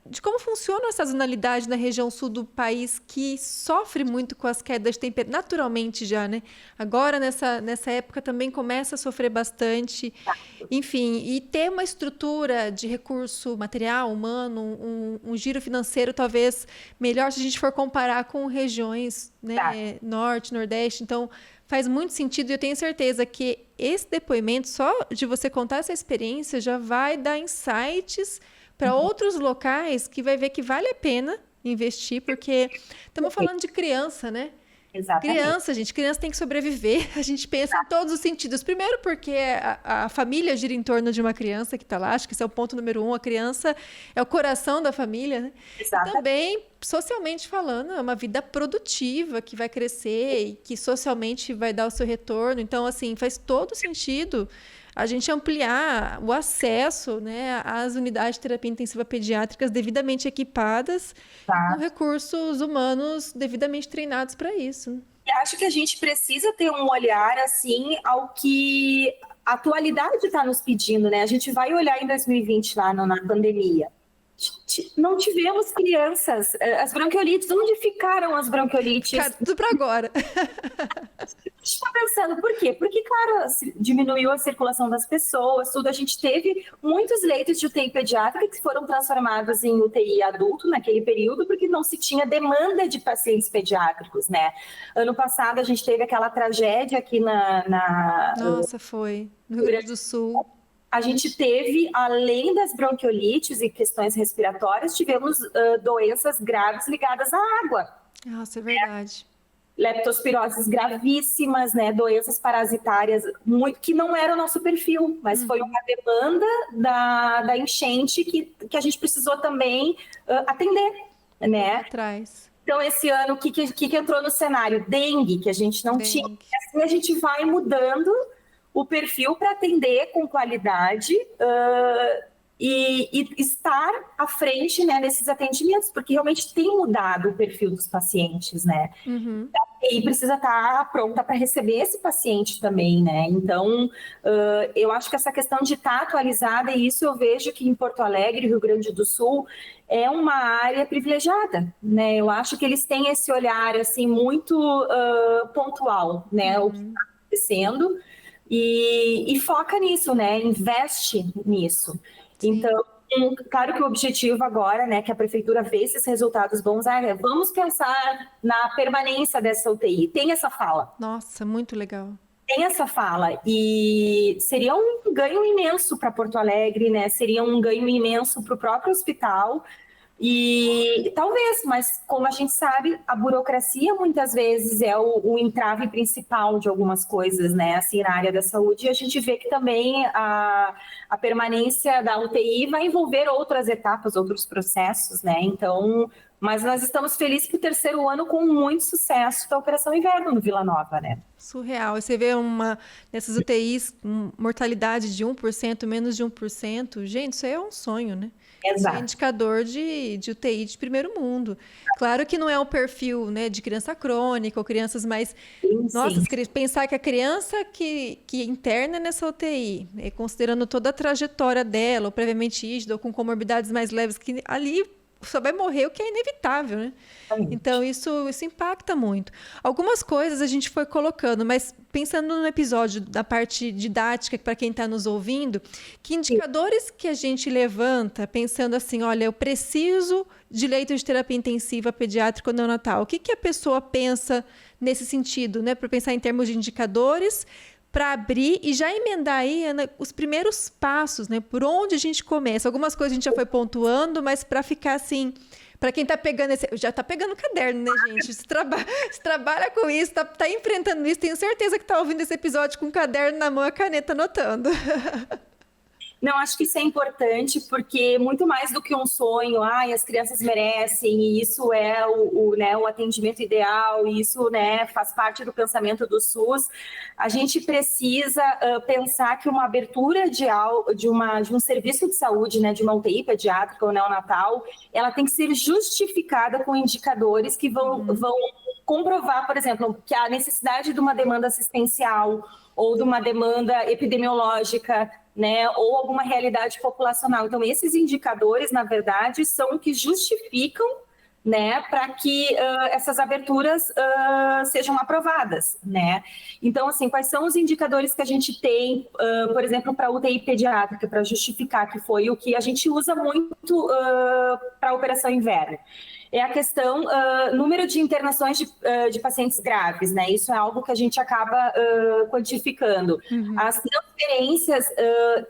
de como funciona a sazonalidade na região sul do país, que sofre muito com as quedas de temperatura, naturalmente já, né? Agora, nessa época, também começa a sofrer bastante. Enfim, e ter uma estrutura de recurso material, humano, um giro financeiro talvez melhor se a gente for comparar com regiões, né? Norte, Nordeste. Então, faz muito sentido e eu tenho certeza que esse depoimento, só de você contar essa experiência, já vai dar insights para outros locais que vai ver que vale a pena investir, porque estamos falando de criança, né? Exatamente. Criança tem que sobreviver. A gente pensa em todos os sentidos. Primeiro porque a família gira em torno de uma criança que está lá. Acho que esse é o ponto número 1. A criança é o coração da família, né? E também, socialmente falando, é uma vida produtiva que vai crescer e que socialmente vai dar o seu retorno. Então, assim, faz todo sentido a gente ampliar o acesso, né, às unidades de terapia intensiva pediátricas devidamente equipadas, com recursos humanos devidamente treinados para isso. E acho que a gente precisa ter um olhar assim ao que a atualidade está nos pedindo, né? A gente vai olhar em 2020 lá na pandemia. Não tivemos crianças, as bronquiolites, onde ficaram as bronquiolites? Cara, tudo para agora. Estou pensando, por quê? Porque, claro, diminuiu a circulação das pessoas, tudo. A gente teve muitos leitos de UTI pediátrica que foram transformados em UTI adulto naquele período, porque não se tinha demanda de pacientes pediátricos, né? Ano passado, a gente teve aquela tragédia aqui Nossa, foi. No Rio Grande do Sul. A gente teve, além das bronquiolites e questões respiratórias, tivemos doenças graves ligadas à água. Nossa, é verdade. Leptospiroses gravíssimas, né? Doenças parasitárias, muito que não era o nosso perfil, mas foi uma demanda da enchente que a gente precisou também atender, né? Atrás. Então, esse ano, o que entrou no cenário? Dengue, que a gente não tinha. Assim, a gente vai mudando o perfil para atender com qualidade e estar à frente, né, nesses atendimentos, porque realmente tem mudado o perfil dos pacientes, né? E precisa estar pronta para receber esse paciente também, né? Então, eu acho que essa questão de estar atualizada, e isso eu vejo que em Porto Alegre, Rio Grande do Sul, é uma área privilegiada, né? Eu acho que eles têm esse olhar, assim, muito pontual, né? O que está acontecendo. E foca nisso, né? Investe nisso. Sim. Então, claro que o objetivo agora, né, que a prefeitura vê esses resultados bons, vamos pensar na permanência dessa UTI. Tem essa fala. Nossa, muito legal. Tem essa fala. E seria um ganho imenso para Porto Alegre, né? Seria um ganho imenso para o próprio hospital, E talvez, mas como a gente sabe, a burocracia muitas vezes é o entrave principal de algumas coisas, né, assim, na área da saúde, e a gente vê que também a permanência da UTI vai envolver outras etapas, outros processos, né, então, mas nós estamos felizes que o terceiro ano com muito sucesso da Operação Inverno no Vila Nova, né. Surreal. Você vê nessas UTIs, mortalidade de 1%, menos de 1%. Gente, isso aí é um sonho, né? Isso é indicador de UTI de primeiro mundo. Claro que não é o perfil, né, de criança crônica ou crianças mais... Sim, Nossa, sim. pensar que a criança que interna nessa UTI, considerando toda a trajetória dela, ou previamente ígida, ou com comorbidades mais leves, que ali só vai morrer o que é inevitável, né? Então, isso impacta muito. Algumas coisas a gente foi colocando, mas pensando no episódio da parte didática, para quem está nos ouvindo, que indicadores que a gente levanta pensando assim, olha, eu preciso de leito de terapia intensiva pediátrica ou neonatal. O que a pessoa pensa nesse sentido, né? Para pensar em termos de indicadores, para abrir e já emendar aí, Ana, os primeiros passos, né? Por onde a gente começa. Algumas coisas a gente já foi pontuando, mas para ficar assim... Para quem está pegando já está pegando o caderno, né, gente? Se trabalha com isso, tá enfrentando isso, tenho certeza que está ouvindo esse episódio com o caderno na mão e a caneta anotando. Não, acho que isso é importante, porque muito mais do que um sonho, as crianças merecem, e isso é né, o atendimento ideal, e isso, né, faz parte do pensamento do SUS, a gente precisa pensar que uma abertura de um serviço de saúde, né, de uma UTI pediátrica ou neonatal, ela tem que ser justificada com indicadores que vão comprovar, por exemplo, que a necessidade de uma demanda assistencial ou de uma demanda epidemiológica, né, ou alguma realidade populacional. Então, esses indicadores, na verdade, são o que justificam, né, para que essas aberturas sejam aprovadas, né? Então, assim, quais são os indicadores que a gente tem, por exemplo, para a UTI pediátrica, para justificar, que foi o que a gente usa muito para a Operação Inverno? É a questão, número de internações de pacientes graves, né? Isso é algo que a gente acaba quantificando. As transferências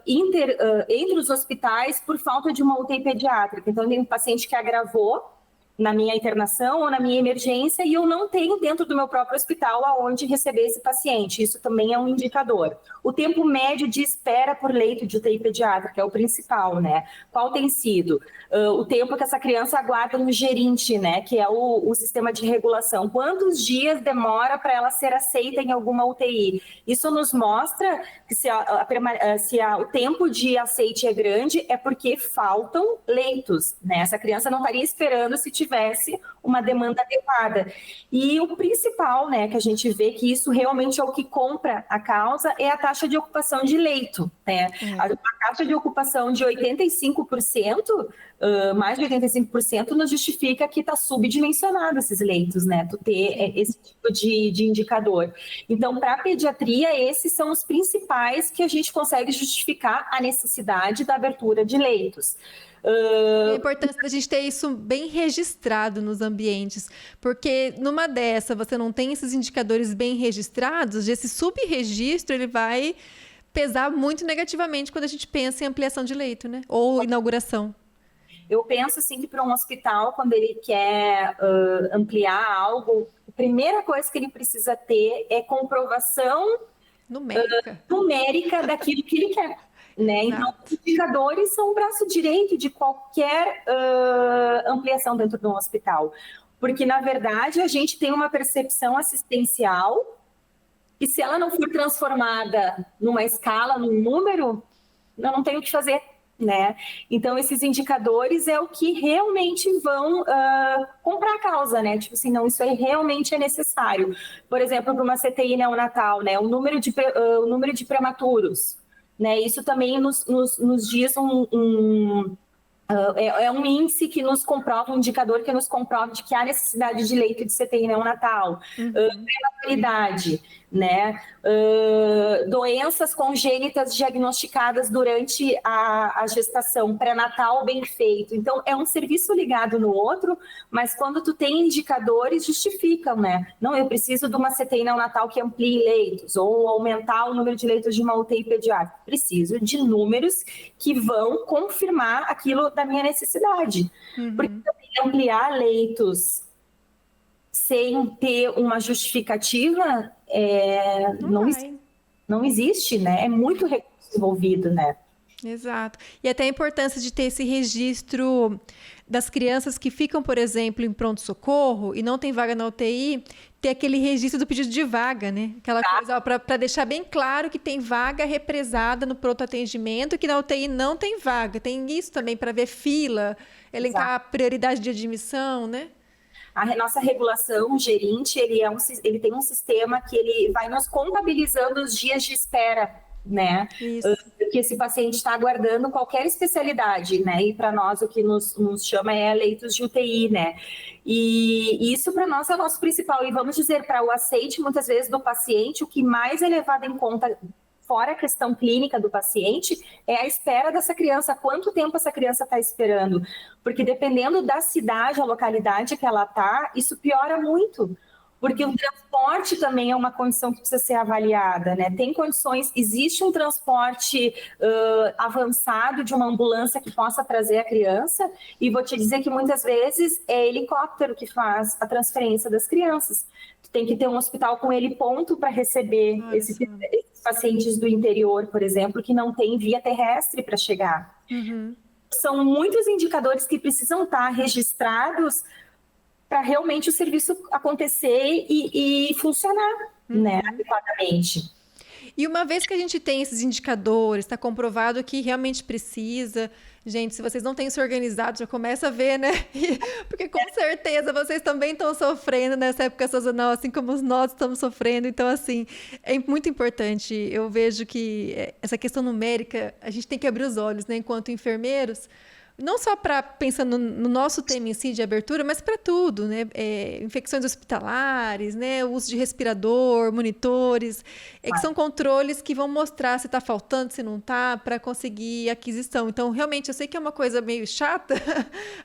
entre os hospitais por falta de uma UTI pediátrica. Então, tem um paciente que agravou na minha internação ou na minha emergência e eu não tenho dentro do meu próprio hospital aonde receber esse paciente. Isso também é um indicador. O tempo médio de espera por leito de UTI pediátrica é o principal, né? Qual tem sido? O tempo que essa criança aguarda no gerente, né? Que é o sistema de regulação. Quantos dias demora para ela ser aceita em alguma UTI? Isso nos mostra que se o tempo de aceite é grande, é porque faltam leitos, né? Essa criança não estaria esperando se tivesse uma demanda adequada. E o principal, né, que a gente vê que isso realmente é o que compra a causa, é a taxa de ocupação de leito, né? A taxa de ocupação de 85%, mais de 85%, nos justifica que está subdimensionado esses leitos, né? Tu ter esse tipo de indicador. Então, para a pediatria, esses são os principais que a gente consegue justificar a necessidade da abertura de leitos. A importância da gente ter isso bem registrado nos ambientes, porque numa dessa você não tem esses indicadores bem registrados, esse subregistro ele vai pesar muito negativamente quando a gente pensa em ampliação de leito, né? Ou inauguração. Eu penso assim que para um hospital, quando ele quer ampliar algo, a primeira coisa que ele precisa ter é comprovação numérica daquilo que ele quer. Né? Então, os indicadores são o braço direito de qualquer ampliação dentro de um hospital. Porque, na verdade, a gente tem uma percepção assistencial e se ela não for transformada numa escala, num número, eu não tenho o que fazer. Né? Então, esses indicadores é o que realmente vão comprar a causa, né? Tipo assim, não, isso aí realmente é necessário. Por exemplo, para uma CTI neonatal, né? O número de prematuros. Né, isso também nos diz é um índice que nos comprova, um indicador que nos comprova de que há necessidade de leito de CTI neonatal, prematuridade, né, doenças congênitas diagnosticadas durante a gestação, pré-natal bem feito. Então, é um serviço ligado no outro, mas quando tu tem indicadores, justificam, né? Não, eu preciso de uma CTI neonatal que amplie leitos, ou aumentar o número de leitos de uma UTI pediátrica. Preciso de números que vão confirmar aquilo da minha necessidade. Porque também ampliar leitos sem ter uma justificativa não existe, né? É muito recurso envolvido, né? Exato. E até a importância de ter esse registro das crianças que ficam, por exemplo, em pronto-socorro e não tem vaga na UTI, ter aquele registro do pedido de vaga, né? Aquela coisa, para deixar bem claro que tem vaga represada no pronto-atendimento, que na UTI não tem vaga. Tem isso também para ver fila, elencar a prioridade de admissão, né? A nossa regulação, o gerente, ele tem um sistema que ele vai nos contabilizando os dias de espera, né? Que esse paciente está aguardando qualquer especialidade, né? E para nós o que nos chama é leitos de UTI, né? E isso para nós é o nosso principal. E vamos dizer, para o aceite, muitas vezes, do paciente, o que mais é levado em conta, fora a questão clínica do paciente, é a espera dessa criança. Quanto tempo essa criança está esperando? Porque dependendo da cidade, a localidade que ela está, isso piora muito. Porque o transporte também é uma condição que precisa ser avaliada, né? Tem condições, existe um transporte avançado de uma ambulância que possa trazer a criança, e vou te dizer que muitas vezes é helicóptero que faz a transferência das crianças. Tu tem que ter um hospital com heliponto para receber esses pacientes do interior, por exemplo, que não tem via terrestre para chegar. São muitos indicadores que precisam estar registrados para realmente o serviço acontecer e funcionar, né, adequadamente. E uma vez que a gente tem esses indicadores, está comprovado que realmente precisa, gente, se vocês não têm se organizado, já começa a ver, né? Porque com certeza vocês também estão sofrendo nessa época sazonal, assim como nós estamos sofrendo. Então, assim, é muito importante. Eu vejo que essa questão numérica, a gente tem que abrir os olhos, né, enquanto enfermeiros, não só para pensando no nosso tema em si de abertura, mas para tudo, né? Infecções hospitalares, né? O uso de respirador, monitores, que são controles que vão mostrar se está faltando, se não está, para conseguir aquisição. Então, realmente, eu sei que é uma coisa meio chata,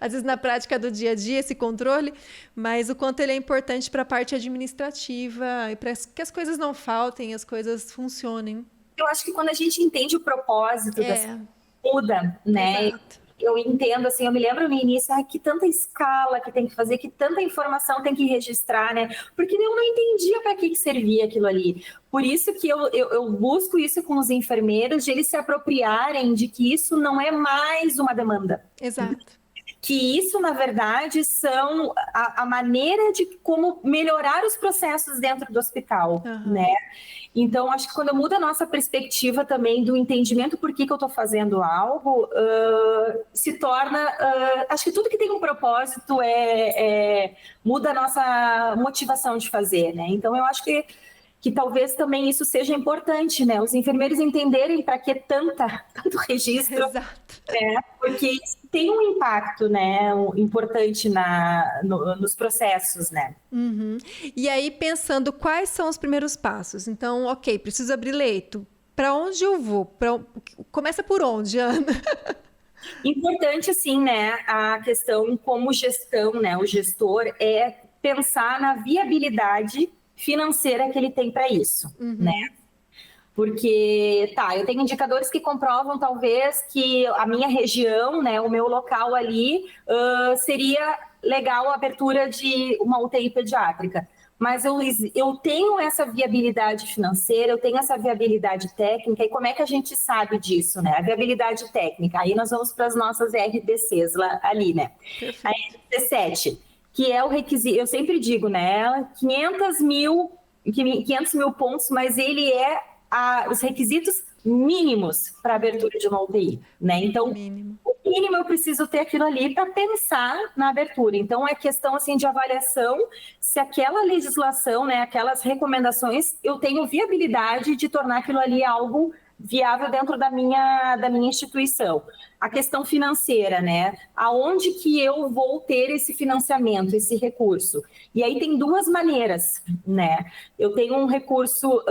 às vezes na prática do dia a dia, esse controle, mas o quanto ele é importante para a parte administrativa e para que as coisas não faltem, as coisas funcionem. Eu acho que quando a gente entende o propósito muda, né? Exato. Eu entendo, assim, eu me lembro no início, que tanta escala que tem que fazer, que tanta informação tem que registrar, né? Porque eu não entendia para que servia aquilo ali. Por isso que eu busco isso com os enfermeiros, de eles se apropriarem de que isso não é mais uma demanda. Exato. Que isso, na verdade, são a maneira de como melhorar os processos dentro do hospital, né? Então, acho que quando muda a nossa perspectiva também do entendimento por que eu estou fazendo algo, se torna... acho que tudo que tem um propósito muda a nossa motivação de fazer, né? Então, eu acho que talvez também isso seja importante, né? Os enfermeiros entenderem para que tanto registro, né? Porque isso tem um impacto, né, importante nos processos, né? E aí, pensando quais são os primeiros passos? Então, ok, preciso abrir leito. Para onde eu vou? Começa por onde, Ana? Importante, assim, né, a questão como gestão, né? O gestor é pensar na viabilidade financeira que ele tem para isso, né? Porque, eu tenho indicadores que comprovam, talvez, que a minha região, né, o meu local ali, seria legal a abertura de uma UTI pediátrica. Mas eu tenho essa viabilidade financeira, eu tenho essa viabilidade técnica, e como é que a gente sabe disso, né? A viabilidade técnica, aí nós vamos para as nossas RDCs ali, né? A RDC7, que é o requisito, eu sempre digo, né? 500 mil pontos, mas ele é os requisitos mínimos para a abertura de uma UTI, né? Então, o mínimo eu preciso ter aquilo ali para pensar na abertura. Então, é questão, assim, de avaliação se aquela legislação, né, aquelas recomendações, eu tenho viabilidade de tornar aquilo ali algo viável dentro da minha instituição. A questão financeira, né? Aonde que eu vou ter esse financiamento, esse recurso? E aí tem duas maneiras, né? Eu tenho um recurso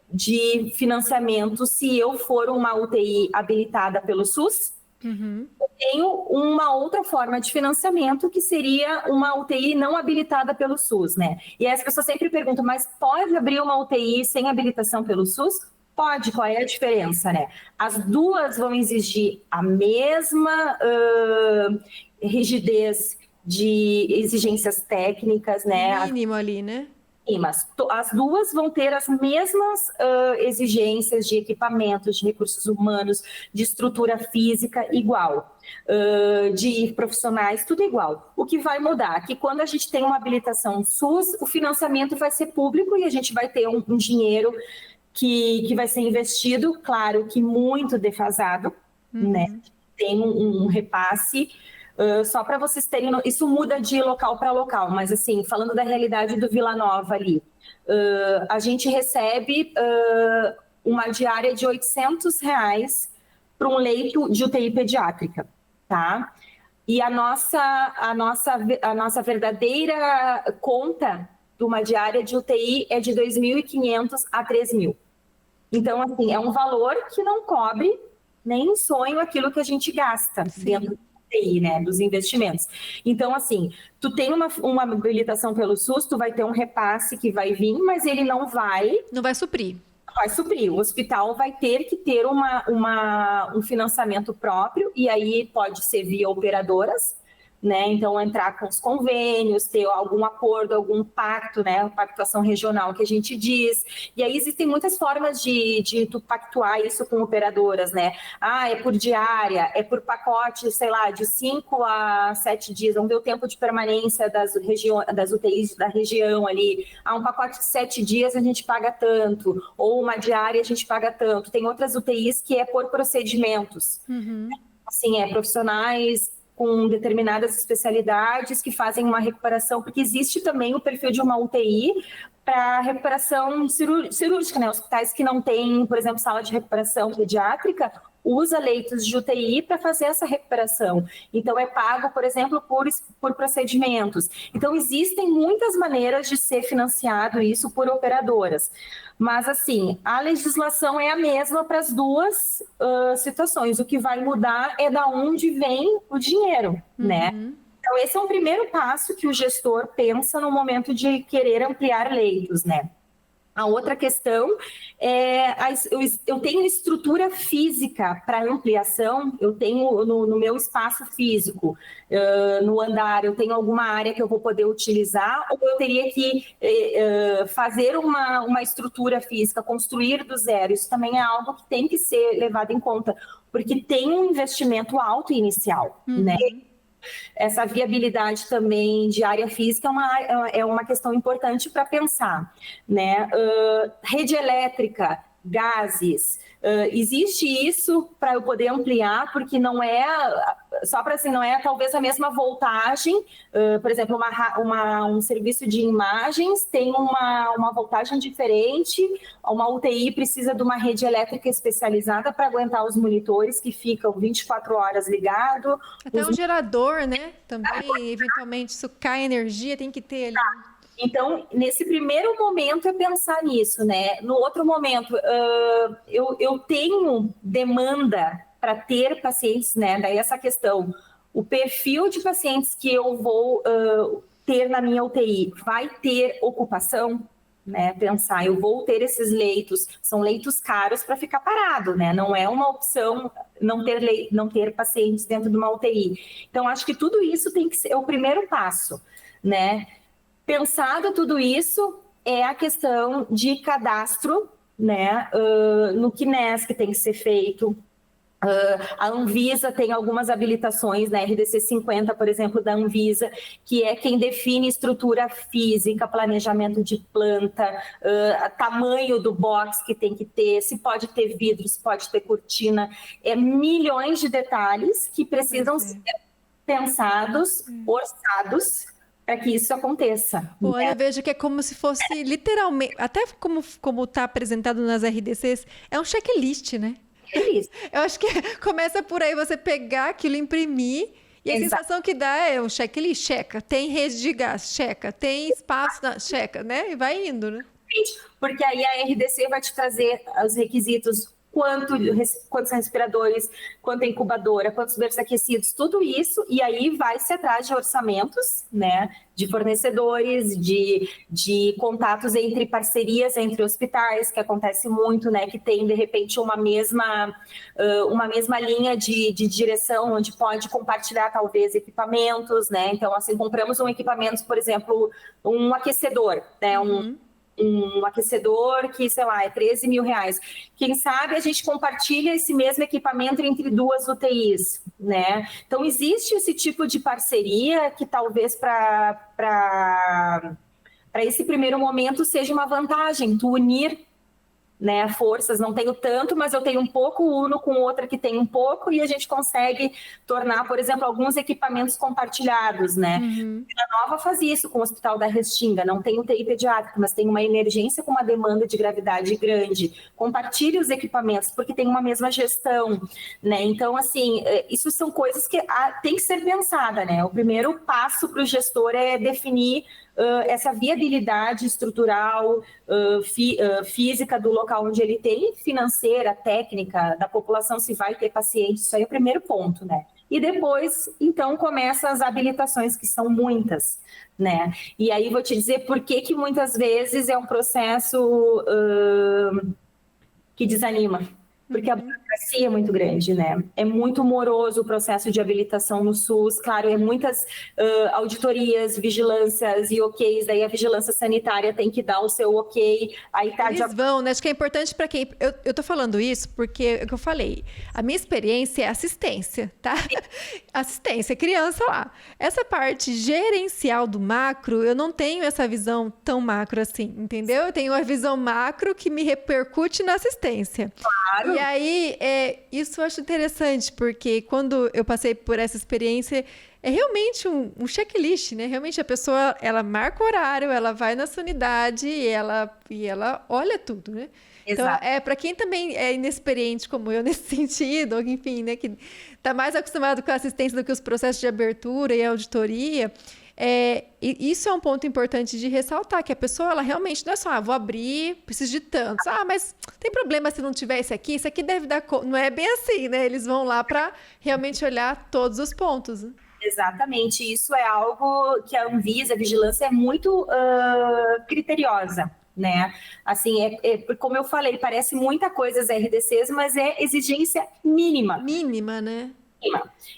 de financiamento se eu for uma UTI habilitada pelo SUS. Eu tenho uma outra forma de financiamento que seria uma UTI não habilitada pelo SUS, né? E aí as pessoas sempre perguntam, mas pode abrir uma UTI sem habilitação pelo SUS? Pode, qual é a diferença, né? As duas vão exigir a mesma rigidez de exigências técnicas, né? Mínimo ali, né? Mas as duas vão ter as mesmas exigências de equipamentos, de recursos humanos, de estrutura física igual, de profissionais, tudo igual. O que vai mudar é que quando a gente tem uma habilitação SUS, o financiamento vai ser público e a gente vai ter um dinheiro que vai ser investido, claro que muito defasado, né? Tem um repasse. Só para vocês terem, isso muda de local para local, mas assim, falando da realidade do Vila Nova ali, a gente recebe uma diária de R$800 para um leito de UTI pediátrica, tá? E a nossa verdadeira conta de uma diária de UTI é de 2.500 a 3.000. Então, assim, é um valor que não cobre nem em sonho aquilo que a gente gasta dentro do UTI, né, dos investimentos. Então, assim, tu tem uma habilitação pelo SUS, tu vai ter um repasse que vai vir, mas ele não vai... Não vai suprir. Vai suprir. O hospital vai ter que ter um financiamento próprio, e aí pode ser via operadoras, né? Então, entrar com os convênios, ter algum acordo, algum pacto, né? Pactuação regional que a gente diz. E aí existem muitas formas de tu pactuar isso com operadoras, né? É por diária, é por pacote, sei lá, de 5 a 7 dias. Vamos ver o tempo de permanência das UTIs da região ali. Um pacote de 7 dias a gente paga tanto, ou uma diária a gente paga tanto. Tem outras UTIs que é por procedimentos. Assim, profissionais com determinadas especialidades que fazem uma recuperação, porque existe também o perfil de uma UTI para recuperação cirúrgica, né? Hospitais que não têm, por exemplo, sala de recuperação pediátrica, usa leitos de UTI para fazer essa recuperação. Então, é pago, por exemplo, por procedimentos. Então, existem muitas maneiras de ser financiado isso por operadoras. Mas, assim, a legislação é a mesma para as duas situações. O que vai mudar é da onde vem o dinheiro, né? Então, esse é um primeiro passo que o gestor pensa no momento de querer ampliar leitos, né? A outra questão é, eu tenho estrutura física para ampliação, eu tenho no meu espaço físico, no andar, eu tenho alguma área que eu vou poder utilizar, ou eu teria que fazer uma estrutura física, construir do zero. Isso também é algo que tem que ser levado em conta, porque tem um investimento alto inicial, né? Essa viabilidade também de área física é uma questão importante para pensar, né? Rede elétrica, gases, existe isso para eu poder ampliar, porque não é, só para assim, não é talvez a mesma voltagem, por exemplo, um serviço de imagens tem uma voltagem diferente, uma UTI precisa de uma rede elétrica especializada para aguentar os monitores que ficam 24 horas ligados. Até um gerador, né? Também, eventualmente, se cai energia, tem que ter ali. Então, nesse primeiro momento é pensar nisso, né? No outro momento, eu tenho demanda para ter pacientes, né? Daí essa questão, o perfil de pacientes que eu vou ter na minha UTI vai ter ocupação, né? Pensar, eu vou ter esses leitos, são leitos caros para ficar parado, né? Não é uma opção não ter pacientes dentro de uma UTI. Então, acho que tudo isso tem que ser o primeiro passo, né? Pensado tudo isso, é a questão de cadastro, né, no CNES que tem que ser feito. A Anvisa tem algumas habilitações, né, RDC 50, por exemplo, da Anvisa, que é quem define estrutura física, planejamento de planta, tamanho do box que tem que ter, se pode ter vidro, se pode ter cortina, milhões de detalhes que precisam ser pensados, orçados, para que isso aconteça. Pô, eu vejo que é como se fosse literalmente, até como está apresentado nas RDCs, é um checklist, né? Isso. Eu acho que começa por aí, você pegar aquilo, imprimir, e a sensação que dá é um checklist, checa. Tem rede de gás, checa. Tem espaço, checa, né? E vai indo, né? Porque aí a RDC vai te trazer os requisitos quantos respiradores, quanta incubadora, quantos berços aquecidos, tudo isso, e aí vai-se atrás de orçamentos, né, de fornecedores, de contatos entre parcerias entre hospitais, que acontece muito, né, que tem, de repente, uma mesma linha de direção, onde pode compartilhar, talvez, equipamentos, né, então, assim, compramos um equipamento, por exemplo, um aquecedor, né, um aquecedor que, sei lá, é 13 mil reais. Quem sabe a gente compartilha esse mesmo equipamento entre 2 UTIs, né? Então, existe esse tipo de parceria que talvez para esse primeiro momento seja uma vantagem, tu unir, né, forças, não tenho tanto, mas eu tenho um pouco, uno com outra que tem um pouco, e a gente consegue tornar, por exemplo, alguns equipamentos compartilhados, né? A Nova faz isso com o Hospital da Restinga, não tem UTI pediátrica, mas tem uma emergência com uma demanda de gravidade grande. Compartilhe os equipamentos, porque tem uma mesma gestão, né? Então, assim, isso são coisas que tem que ser pensada, né? O primeiro passo para o gestor é definir essa viabilidade estrutural, física do local onde ele tem, financeira, técnica, da população, se vai ter paciente, isso aí é o primeiro ponto, né? E depois, então, começam as habilitações, que são muitas, né? E aí vou te dizer por que muitas vezes é um processo que desanima. Porque a burocracia é muito grande, né? É muito moroso o processo de habilitação no SUS. Claro, é muitas auditorias, vigilâncias e OKs. Daí a vigilância sanitária tem que dar o seu ok. Aí tá Eles vão, né? Acho que é importante para quem... Eu tô falando isso porque, é o que eu falei, a minha experiência é assistência, tá? Assistência, criança lá. Essa parte gerencial do macro, eu não tenho essa visão tão macro assim, entendeu? Eu tenho a visão macro que me repercute na assistência. Claro. E aí, isso eu acho interessante, porque quando eu passei por essa experiência, é realmente um checklist, né? Realmente a pessoa, ela marca o horário, ela vai na sua unidade e ela olha tudo, né? Exato. Então, para quem também é inexperiente como eu nesse sentido, enfim, né? Que está mais acostumado com a assistência do que os processos de abertura e auditoria, isso é um ponto importante de ressaltar, que a pessoa, ela realmente não é só, vou abrir, preciso de tantos. Mas tem problema se não tiver esse aqui deve dar... Não é bem assim, né? Eles vão lá para realmente olhar todos os pontos. Exatamente, isso é algo que a Anvisa, a vigilância, é muito criteriosa, né? Assim, como eu falei, parece muita coisa as RDCs, mas é exigência mínima. Mínima, né?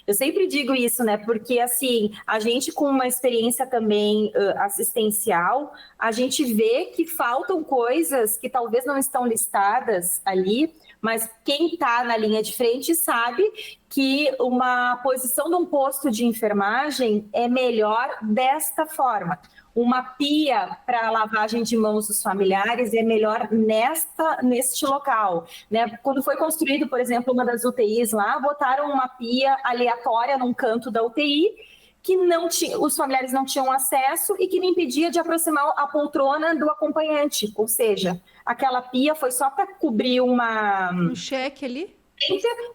Eu sempre digo isso, né? Porque, assim, a gente com uma experiência também assistencial, a gente vê que faltam coisas que talvez não estão listadas ali, mas quem está na linha de frente sabe que uma posição de um posto de enfermagem é melhor desta forma. Uma pia para lavagem de mãos dos familiares é melhor neste local, né? Quando foi construído, por exemplo, uma das UTIs lá, botaram uma pia aleatória num canto da UTI que os familiares não tinham acesso e que me impedia de aproximar a poltrona do acompanhante, ou seja, aquela pia foi só para cobrir um cheque ali,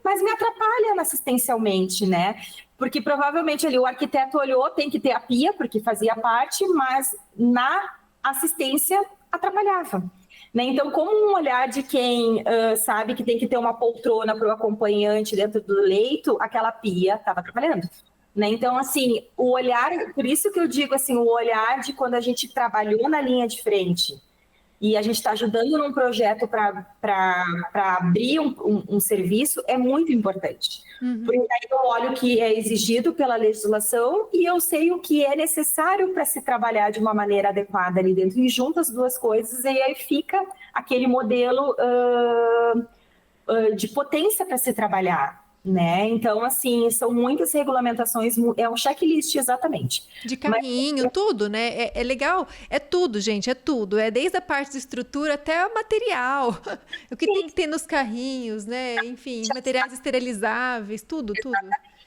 mas me atrapalha assistencialmente, né? Porque provavelmente ali o arquiteto olhou, tem que ter a pia, porque fazia parte, mas na assistência atrapalhava. Né? Então, como um olhar de quem sabe que tem que ter uma poltrona para o acompanhante dentro do leito, aquela pia estava atrapalhando. Né? Então, assim, o olhar, por isso que eu digo assim, o olhar de quando a gente trabalhou na linha de frente e a gente está ajudando num projeto para abrir um serviço, é muito importante. Porque aí eu olho o que é exigido pela legislação e eu sei o que é necessário para se trabalhar de uma maneira adequada ali dentro. E junto as duas coisas, e aí fica aquele modelo de potência para se trabalhar. Né? Então, assim, são muitas regulamentações, é um checklist exatamente. De carrinho, tudo, né? É legal, é tudo, gente, é tudo. É desde a parte de estrutura até o material. O que tem que ter nos carrinhos, né? Enfim, materiais esterilizáveis, tudo.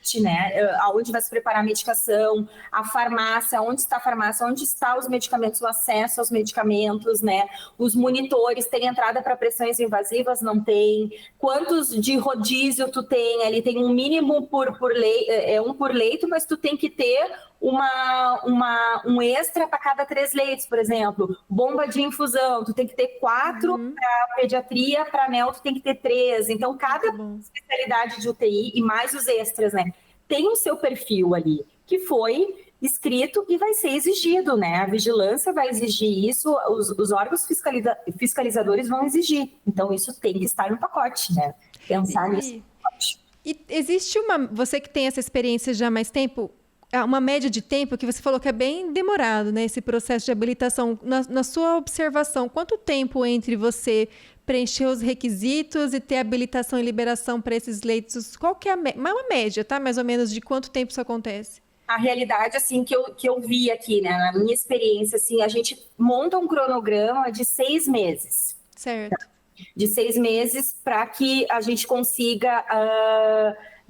parte, né? Aonde vai se preparar a medicação, a farmácia, onde está a farmácia, onde estão os medicamentos, o acesso aos medicamentos, né? Os monitores, tem entrada para pressões invasivas? Não tem. Quantos de rodízio tu tem? Ali tem um mínimo por leito, um por leito, mas tu tem que ter um extra para cada 3 leitos, por exemplo. Bomba de infusão, tu tem que ter 4 para pediatria, para neo tu tem que ter 3. Então, cada especialidade de UTI e mais os extras, né? Tem o seu perfil ali, que foi escrito e vai ser exigido, né? A vigilância vai exigir isso, os órgãos fiscalizadores vão exigir. Então, isso tem que estar no pacote, né? Pensar nisso. E existe você que tem essa experiência já há mais tempo, uma média de tempo que você falou que é bem demorado, né? Esse processo de habilitação. Na sua observação, quanto tempo entre você preencher os requisitos e ter habilitação e liberação para esses leitos? Qual que é uma média, tá? Mais ou menos de quanto tempo isso acontece? A realidade, assim, que eu vi aqui, né? Na minha experiência, assim, a gente monta um cronograma de 6 meses. Certo. De 6 meses para que a gente consiga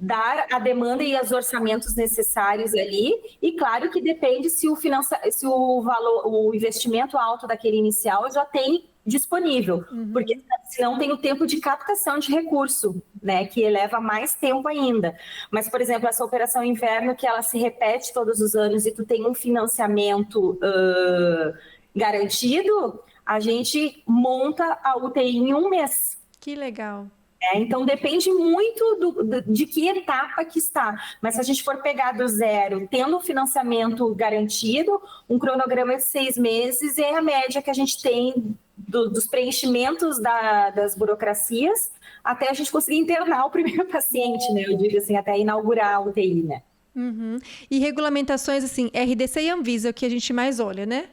dar a demanda e os orçamentos necessários ali, e claro que depende se o investimento alto daquele inicial já tem disponível, porque senão tem o tempo de captação de recurso, né, que eleva mais tempo ainda. Mas, por exemplo, essa operação inverno, que ela se repete todos os anos e tu tem um financiamento garantido, a gente monta a UTI em 1 mês. Que legal. Então, depende muito de que etapa que está. Mas se a gente for pegar do zero, tendo o financiamento garantido, um cronograma de 6 meses é a média que a gente tem dos preenchimentos das burocracias até a gente conseguir internar o primeiro paciente, né? Eu digo assim, até inaugurar a UTI, né? E regulamentações, assim, RDC e Anvisa, é o que a gente mais olha, né?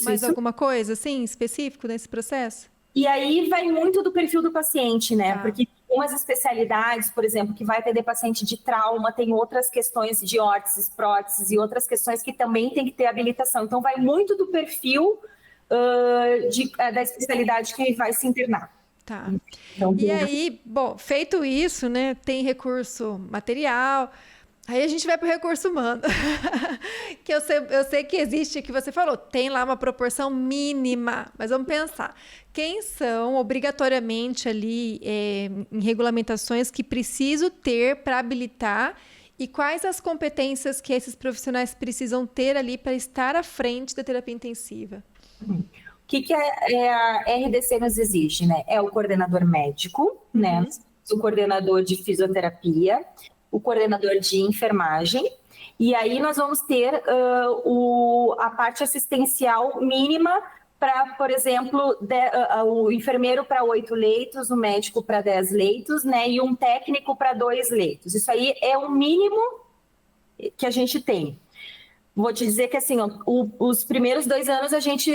Mais alguma coisa, assim, específico nesse processo? E aí vai muito do perfil do paciente, né? Porque umas especialidades, por exemplo, que vai atender paciente de trauma, tem outras questões de órteses, próteses e outras questões que também tem que ter habilitação. Então, vai muito do perfil da especialidade que vai se internar. Tá. Então, e aí, bom, feito isso, né? Tem recurso material. Aí a gente vai para o recurso humano, que eu sei que existe, que você falou, tem lá uma proporção mínima, mas vamos pensar, quem são obrigatoriamente ali em regulamentações que preciso ter para habilitar e quais as competências que esses profissionais precisam ter ali para estar à frente da terapia intensiva? O que a RDC nos exige, né? É o coordenador médico, né? O coordenador de fisioterapia, o coordenador de enfermagem, e aí nós vamos ter a parte assistencial mínima para, por exemplo, o enfermeiro para 8 leitos, o médico para 10 leitos, né, e um técnico para 2 leitos. Isso aí é o mínimo que a gente tem. Vou te dizer que, assim, os primeiros 2 anos a gente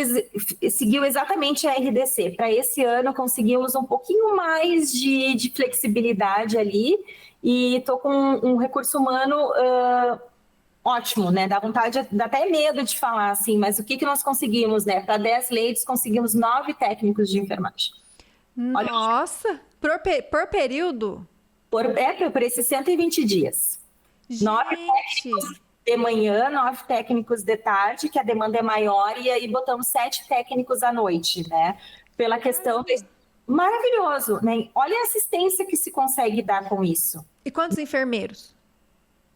seguiu exatamente a RDC. Para esse ano conseguimos um pouquinho mais de flexibilidade ali, e estou com um recurso humano ótimo, né? Dá vontade, dá até medo de falar, assim, mas o que nós conseguimos, né? Para 10 leitos, conseguimos 9 técnicos de enfermagem. Nossa! Por período? Por esses 120 dias. Gente. 9 técnicos de manhã, 9 técnicos de tarde, que a demanda é maior, e aí botamos 7 técnicos à noite, né? Pela questão... Maravilhoso, né? Olha a assistência que se consegue dar com isso. E quantos enfermeiros?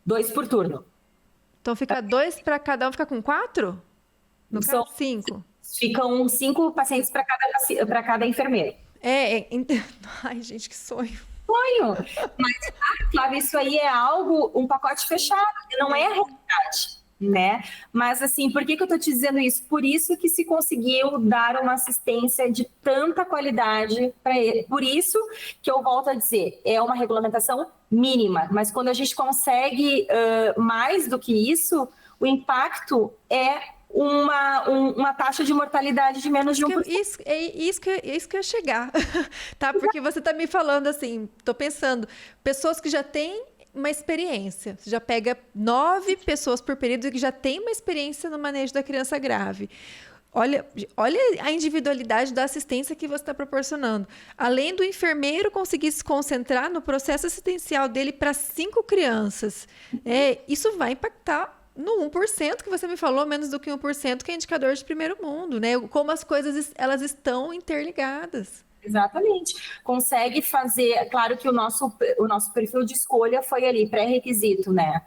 2 por turno. Então fica 2 para cada um, fica com 4? No caso, 5. Ficam 5 pacientes para cada enfermeiro. Ai, gente, que sonho. Mas, Flávia, isso aí é um pacote fechado, não é a realidade, né? Mas, assim, por que eu estou te dizendo isso? Por isso que se conseguiu dar uma assistência de tanta qualidade para ele. Por isso que eu volto a dizer, é uma regulamentação mínima, mas quando a gente consegue mais do que isso, o impacto é uma taxa de mortalidade de menos de 1%. Isso que eu ia chegar, tá? Porque você está me falando assim, estou pensando, pessoas que já têm uma experiência, você já pega 9 pessoas por período que já tem uma experiência no manejo da criança grave. Olha a individualidade da assistência que você está proporcionando. Além do enfermeiro conseguir se concentrar no processo assistencial dele para 5 crianças, isso vai impactar no 1% que você me falou, menos do que 1%, que é indicador de primeiro mundo, né? Como as coisas elas estão interligadas. Exatamente. Consegue fazer, é claro que o nosso perfil de escolha foi ali, pré-requisito, né?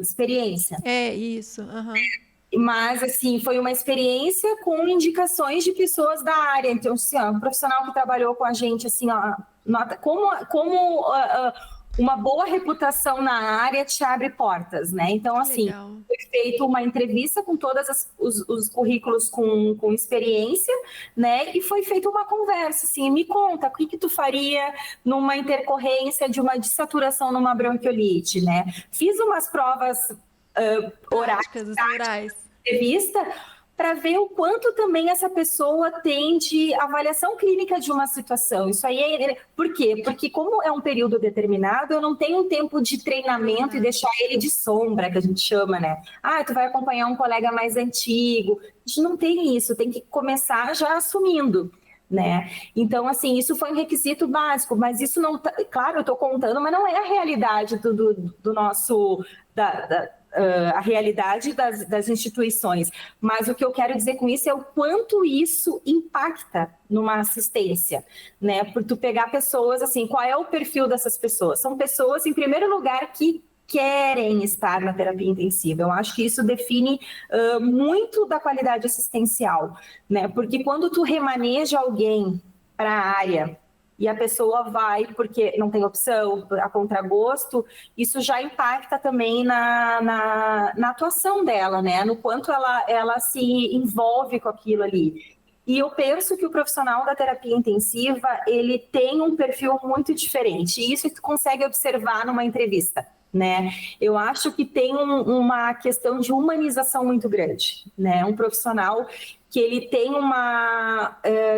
Experiência. É, isso. Uhum. Mas, assim, foi uma experiência com indicações de pessoas da área. Então, assim, ó, um profissional que trabalhou com a gente, assim, ó, como uma boa reputação na área te abre portas, né? Então, assim, foi feita uma entrevista com todos os currículos com experiência, né? E foi feita uma conversa, assim, me conta, o que tu faria numa intercorrência de uma dessaturação numa bronquiolite, né? Fiz umas provas orais, entrevista, para ver o quanto também essa pessoa tem de avaliação clínica de uma situação. Isso aí por quê? Porque como é um período determinado, eu não tenho tempo de treinamento e deixar ele de sombra, que a gente chama, né? Tu vai acompanhar um colega mais antigo. A gente não tem isso, tem que começar já assumindo, né? Então, assim, isso foi um requisito básico, mas isso não... Claro, eu estou contando, mas não é a realidade do nosso... a realidade das instituições. Mas o que eu quero dizer com isso é o quanto isso impacta numa assistência, né? Por tu pegar pessoas, assim, qual é o perfil dessas pessoas? São pessoas, em primeiro lugar, que querem estar na terapia intensiva. Eu acho que isso define muito da qualidade assistencial, né? Porque quando tu remaneja alguém para a área e a pessoa vai porque não tem opção, a contragosto, isso já impacta também na atuação dela, né? No quanto ela se envolve com aquilo ali. E eu penso que o profissional da terapia intensiva, ele tem um perfil muito diferente. E isso tu consegue observar numa entrevista, né? Eu acho que tem uma questão de humanização muito grande, né? Um profissional que ele tem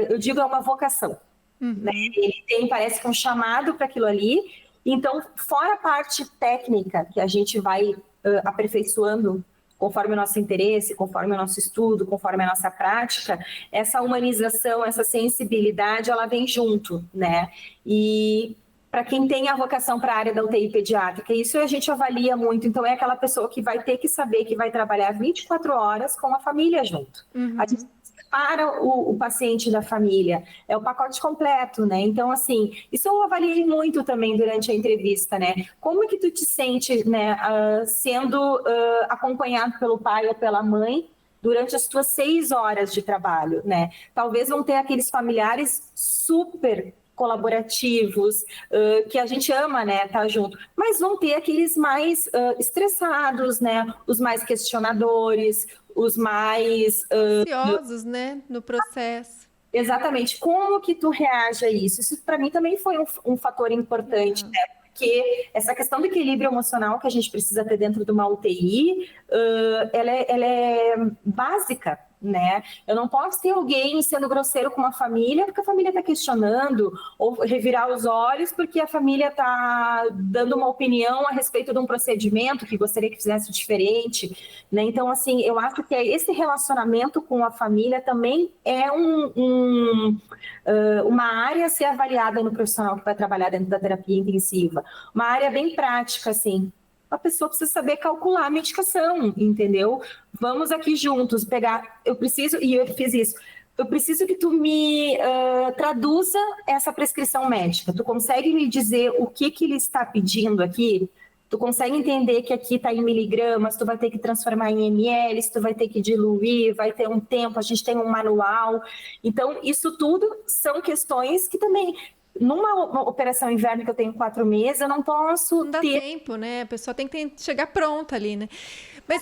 eu digo, é uma vocação. Né? Ele tem, parece que um chamado para aquilo ali. Então, fora a parte técnica que a gente vai aperfeiçoando conforme o nosso interesse, conforme o nosso estudo, conforme a nossa prática, essa humanização, essa sensibilidade, ela vem junto, né? E para quem tem a vocação para a área da UTI pediátrica, isso a gente avalia muito. Então, é aquela pessoa que vai ter que saber que vai trabalhar 24 horas com a família junto. A gente para o paciente da família, é o pacote completo, né? Então, assim, isso eu avaliei muito também durante a entrevista, né? Como é que tu te sente, né, sendo acompanhado pelo pai ou pela mãe durante as tuas 6 horas de trabalho, né? Talvez vão ter aqueles familiares super colaborativos, que a gente ama, né, tá junto, mas vão ter aqueles mais estressados, né, os mais questionadores, os mais... ansiosos, né, no processo. Exatamente. Como que tu reage a isso? Isso, para mim, também foi um fator importante, né? Porque essa questão do equilíbrio emocional que a gente precisa ter dentro de uma UTI, ela é básica, né? Eu não posso ter alguém sendo grosseiro com uma família porque a família está questionando, ou revirar os olhos porque a família está dando uma opinião a respeito de um procedimento que gostaria que fizesse diferente, né? Então, assim, eu acho que esse relacionamento com a família também é uma área a ser avaliada no profissional que vai trabalhar dentro da terapia intensiva. Uma área bem prática, assim. A pessoa precisa saber calcular a medicação, entendeu? Vamos aqui juntos pegar... Eu fiz isso. Eu preciso que tu me traduza essa prescrição médica. Tu consegue me dizer o que ele está pedindo aqui? Tu consegue entender que aqui está em miligramas, tu vai ter que transformar em ml, tu vai ter que diluir, vai ter um tempo, a gente tem um manual. Então, isso tudo são questões que também... Numa operação inverno que eu tenho 4 meses, eu não posso Não dá tempo, né? A pessoa tem que chegar pronta ali, né? Mas,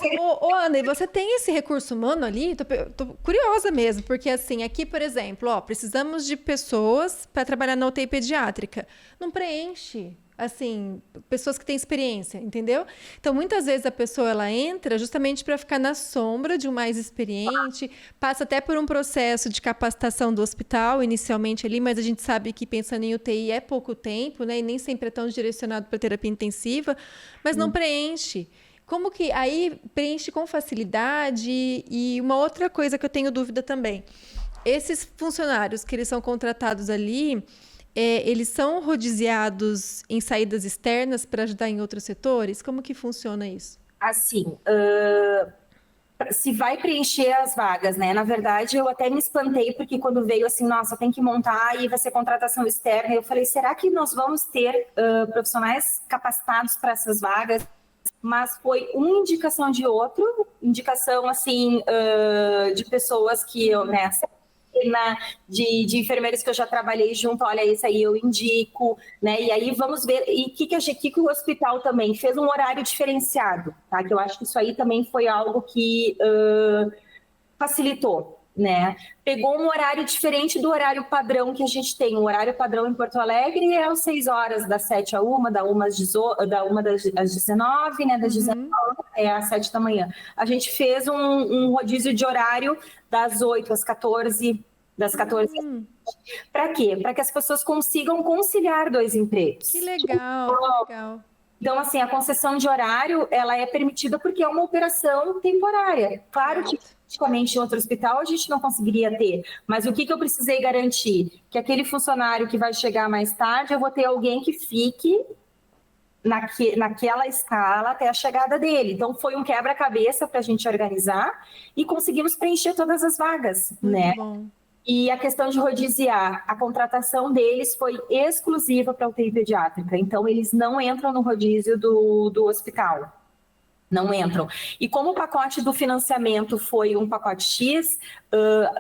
Ana, e você tem esse recurso humano ali? Tô curiosa mesmo, porque assim, aqui, por exemplo, precisamos de pessoas para trabalhar na UTI pediátrica. Não preenche. Assim, pessoas que têm experiência, entendeu? Então, muitas vezes a pessoa ela entra justamente para ficar na sombra de um mais experiente, passa até por um processo de capacitação do hospital inicialmente ali, mas a gente sabe que pensando em UTI é pouco tempo, né? E nem sempre é tão direcionado para terapia intensiva, mas não preenche. Como que aí preenche com facilidade? E uma outra coisa que eu tenho dúvida também. Esses funcionários que eles são contratados ali, eles são rodiziados em saídas externas para ajudar em outros setores? Como que funciona isso? Assim, se vai preencher as vagas, né? Na verdade, eu até me espantei, porque quando veio assim, nossa, tem que montar e vai ser contratação externa, eu falei, será que nós vamos ter profissionais capacitados para essas vagas? Mas foi uma indicação de outro, indicação assim, de pessoas que eu, né, de enfermeiros que eu já trabalhei junto, olha, esse aí eu indico, né? E aí vamos ver, e que o hospital também fez um horário diferenciado, tá? Que eu acho que isso aí também foi algo que facilitou, né? Pegou um horário diferente do horário padrão que a gente tem. O horário padrão em Porto Alegre é às 6 horas, das 7 à 1, da 1 às 19, né? Das 19 às 7 da manhã. A gente fez um rodízio de horário das 8 às 14, das 14 às 20. Para quê? Para que as pessoas consigam conciliar dois empregos. Que legal, que legal. Então, assim, a concessão de horário, ela é permitida porque é uma operação temporária. Claro que, praticamente, em outro hospital, a gente não conseguiria ter. Mas o que eu precisei garantir? Que aquele funcionário que vai chegar mais tarde, eu vou ter alguém que fique naquela escala até a chegada dele. Então, foi um quebra-cabeça para a gente organizar e conseguimos preencher todas as vagas, né? Bom. E a questão de rodiziar, a contratação deles foi exclusiva para a UTI pediátrica. Então, eles não entram no rodízio do hospital. Não entram. E como o pacote do financiamento foi um pacote X,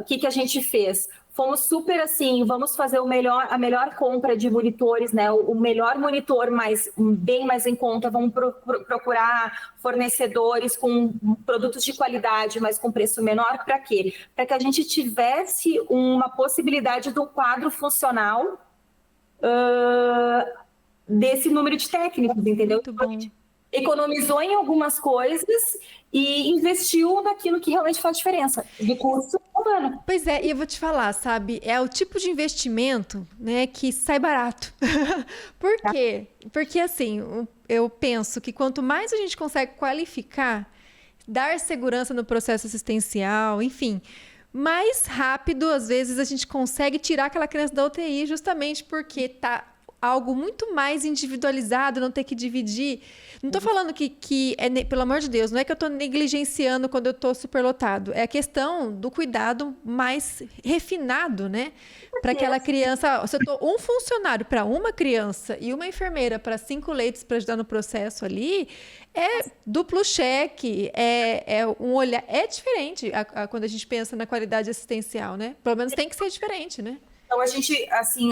o que a gente fez? Fomos super assim, vamos fazer a melhor compra de monitores, né? O melhor monitor, bem mais em conta. Vamos procurar fornecedores com produtos de qualidade, mas com preço menor. Para quê? Para que a gente tivesse uma possibilidade de um quadro funcional desse número de técnicos, entendeu? Muito bom. Economizou em algumas coisas e investiu naquilo que realmente faz diferença, de curso humano. Pois é, e eu vou te falar, sabe? É o tipo de investimento, né, que sai barato. Por quê? Porque, assim, eu penso que quanto mais a gente consegue qualificar, dar segurança no processo assistencial, enfim, mais rápido, às vezes, a gente consegue tirar aquela criança da UTI justamente porque tá algo muito mais individualizado, não ter que dividir. Não estou falando que pelo amor de Deus, não é que eu estou negligenciando quando eu estou superlotado. É a questão do cuidado mais refinado, né? Para aquela criança. Se eu estou um funcionário para uma criança e uma enfermeira para 5 leitos para ajudar no processo ali, é duplo cheque, é um olhar. É diferente quando a gente pensa na qualidade assistencial, né? Pelo menos tem que ser diferente, né? Então, a gente assim,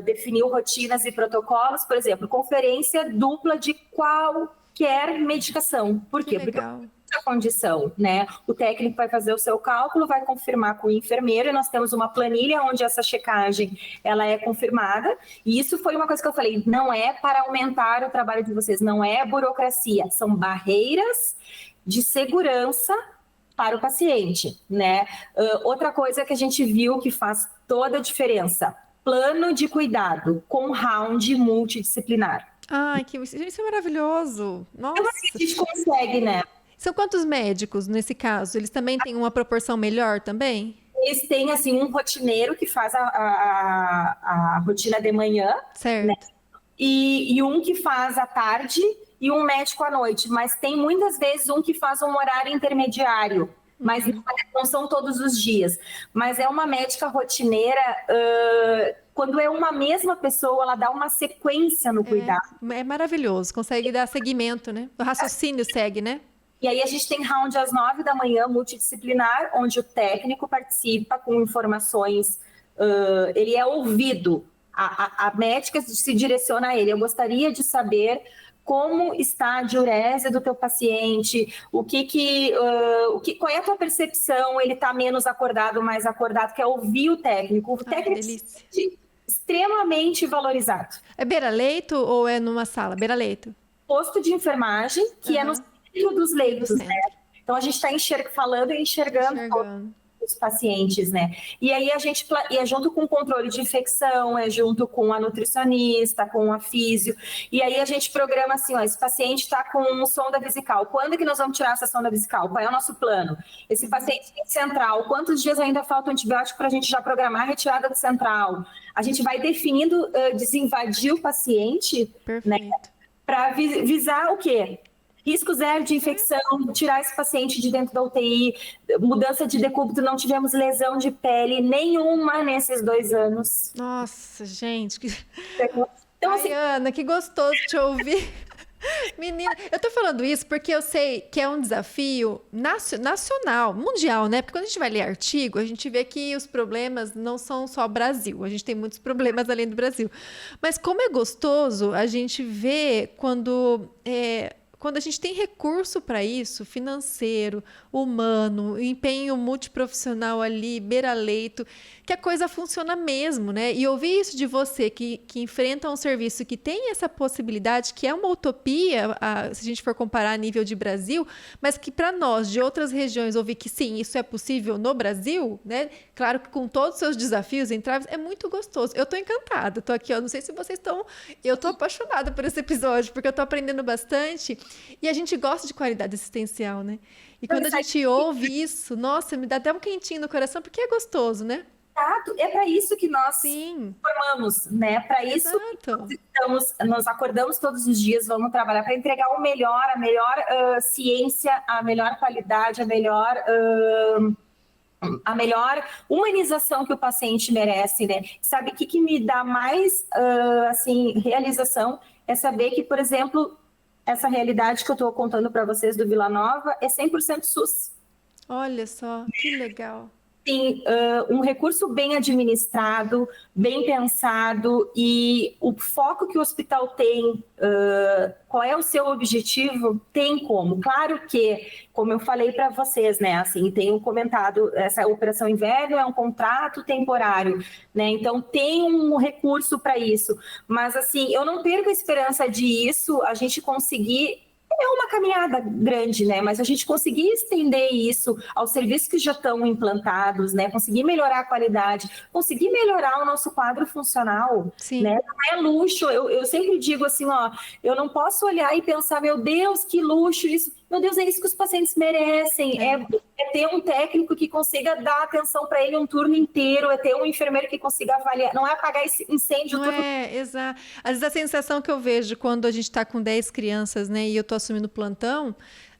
definiu rotinas e protocolos, por exemplo, conferência dupla de qualquer medicação. Por quê? Porque a condição, né? O técnico vai fazer o seu cálculo, vai confirmar com o enfermeiro, e nós temos uma planilha onde essa checagem ela é confirmada. E isso foi uma coisa que eu falei, não é para aumentar o trabalho de vocês, não é burocracia, são barreiras de segurança para o paciente, né? Outra coisa que a gente viu que faz toda a diferença, plano de cuidado com round multidisciplinar. Ai, isso é maravilhoso. Nossa. Então, assim, a gente consegue, né? São quantos médicos nesse caso? Eles também têm uma proporção melhor também? Eles têm, assim, um rotineiro que faz a rotina de manhã. Certo. Né? E um que faz à tarde e um médico à noite. Mas tem muitas vezes um que faz um horário intermediário. Mas não são todos os dias. Mas é uma médica rotineira, quando é uma mesma pessoa, ela dá uma sequência no cuidado. É maravilhoso, consegue dar seguimento, né? O raciocínio segue, né? E aí a gente tem round às 9 da manhã, multidisciplinar, onde o técnico participa com informações, ele é ouvido, a médica se direciona a ele. Eu gostaria de saber como está a diurese do teu paciente, qual é a tua percepção, ele está menos acordado, mais acordado, quer ouvir o técnico. O técnico é extremamente valorizado. É beira-leito ou é numa sala? Beira-leito. Posto de enfermagem, que é no centro dos leitos, né? Então a gente está falando e enxergando. os pacientes, né? E aí a gente é junto com o controle de infecção, é junto com a nutricionista, com a físio, e aí a gente programa assim, ó, esse paciente está com sonda vesical, quando que nós vamos tirar essa sonda vesical? Qual é o nosso plano? Esse paciente tem central, quantos dias ainda falta o antibiótico para a gente já programar a retirada do central? A gente vai definindo, desinvadir o paciente, né, para visar o quê? Risco zero de infecção, tirar esse paciente de dentro da UTI, mudança de decúbito, não tivemos lesão de pele nenhuma nesses 2 anos. Nossa, gente. Então, assim, ai, Ana, que gostoso te ouvir. Menina, eu tô falando isso porque eu sei que é um desafio nacional, mundial, né? Porque quando a gente vai ler artigo, a gente vê que os problemas não são só Brasil, a gente tem muitos problemas além do Brasil. Mas como é gostoso a gente ver quando a gente tem recurso para isso, financeiro, humano, empenho multiprofissional ali, beira-leito, que a coisa funciona mesmo, né? E ouvir isso de você, que enfrenta um serviço que tem essa possibilidade, que é uma utopia, se a gente for comparar a nível de Brasil, mas que para nós, de outras regiões, ouvir que sim, isso é possível no Brasil, né? Claro que com todos os seus desafios e entraves, é muito gostoso. Eu estou encantada, estou aqui, eu não sei se vocês estão... Eu estou apaixonada por esse episódio, porque eu estou aprendendo bastante. E a gente gosta de qualidade assistencial, né? E quando a gente ouve isso, nossa, me dá até um quentinho no coração, porque é gostoso, né? Exato, é para isso que nós formamos, né? Para isso nós acordamos todos os dias, vamos trabalhar para entregar o melhor, a melhor ciência, a melhor qualidade, a melhor humanização que o paciente merece, né? Sabe o que me dá mais assim, realização? É saber que, por exemplo, essa realidade que eu estou contando para vocês do Vila Nova é 100% SUS. Olha só, que legal. Tem um recurso bem administrado, bem pensado, e o foco que o hospital tem, qual é o seu objetivo, tem como. Claro que, como eu falei para vocês, né, assim, tenho comentado, essa Operação Inverno é um contrato temporário, né, então tem um recurso para isso, mas assim, eu não perco a esperança de isso, a gente conseguir. É uma caminhada grande, né? Mas a gente conseguir estender isso aos serviços que já estão implantados, né? Conseguir melhorar a qualidade, conseguir melhorar o nosso quadro funcional, sim, né? Não é luxo. Eu sempre digo assim, ó, eu não posso olhar e pensar, meu Deus, que luxo isso. Meu Deus, é isso que os pacientes merecem. É ter um técnico que consiga dar atenção para ele um turno inteiro, é ter um enfermeiro que consiga avaliar, não é apagar esse incêndio. Não é, exato. Às vezes a sensação que eu vejo quando a gente está com 10 crianças, né, e eu estou assumindo plantão,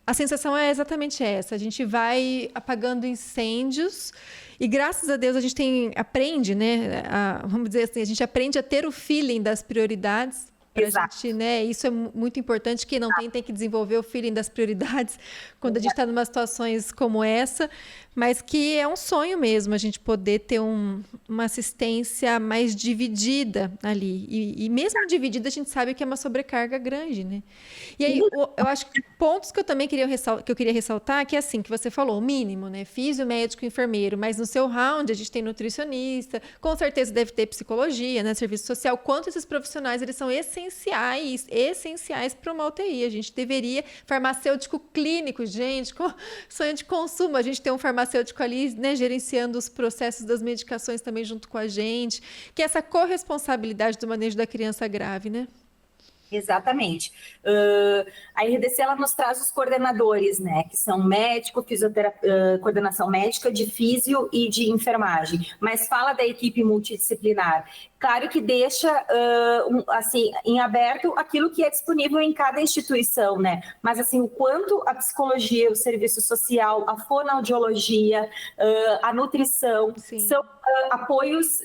a sensação é exatamente essa. A gente vai apagando incêndios e, graças a Deus, a gente aprende, né, vamos dizer assim, a gente aprende a ter o feeling das prioridades. Pra gente, né? Isso é muito importante. Quem não tem que desenvolver o feeling das prioridades quando a gente está em umas situações como essa, mas que é um sonho mesmo a gente poder ter uma assistência mais dividida ali. E mesmo dividida, a gente sabe que é uma sobrecarga grande, né? E aí, eu acho que pontos que eu também queria ressaltar, que é assim, que você falou, o mínimo, né? Físio, médico, enfermeiro, mas no seu round a gente tem nutricionista, com certeza deve ter psicologia, né? Serviço social. Quanto esses profissionais, eles são essenciais para uma UTI. A gente deveria, farmacêutico clínico, gente, com sonho de consumo, a gente tem um farmacêutico ali, né, gerenciando os processos das medicações também junto com a gente, que é essa corresponsabilidade do manejo da criança grave, né? Exatamente. A RDC ela nos traz os coordenadores, né, que são médico, coordenação médica de físio e de enfermagem, mas fala da equipe multidisciplinar. Claro que deixa assim, em aberto aquilo que é disponível em cada instituição, né? Mas assim, o quanto a psicologia, o serviço social, a fonoaudiologia, a nutrição, são apoios...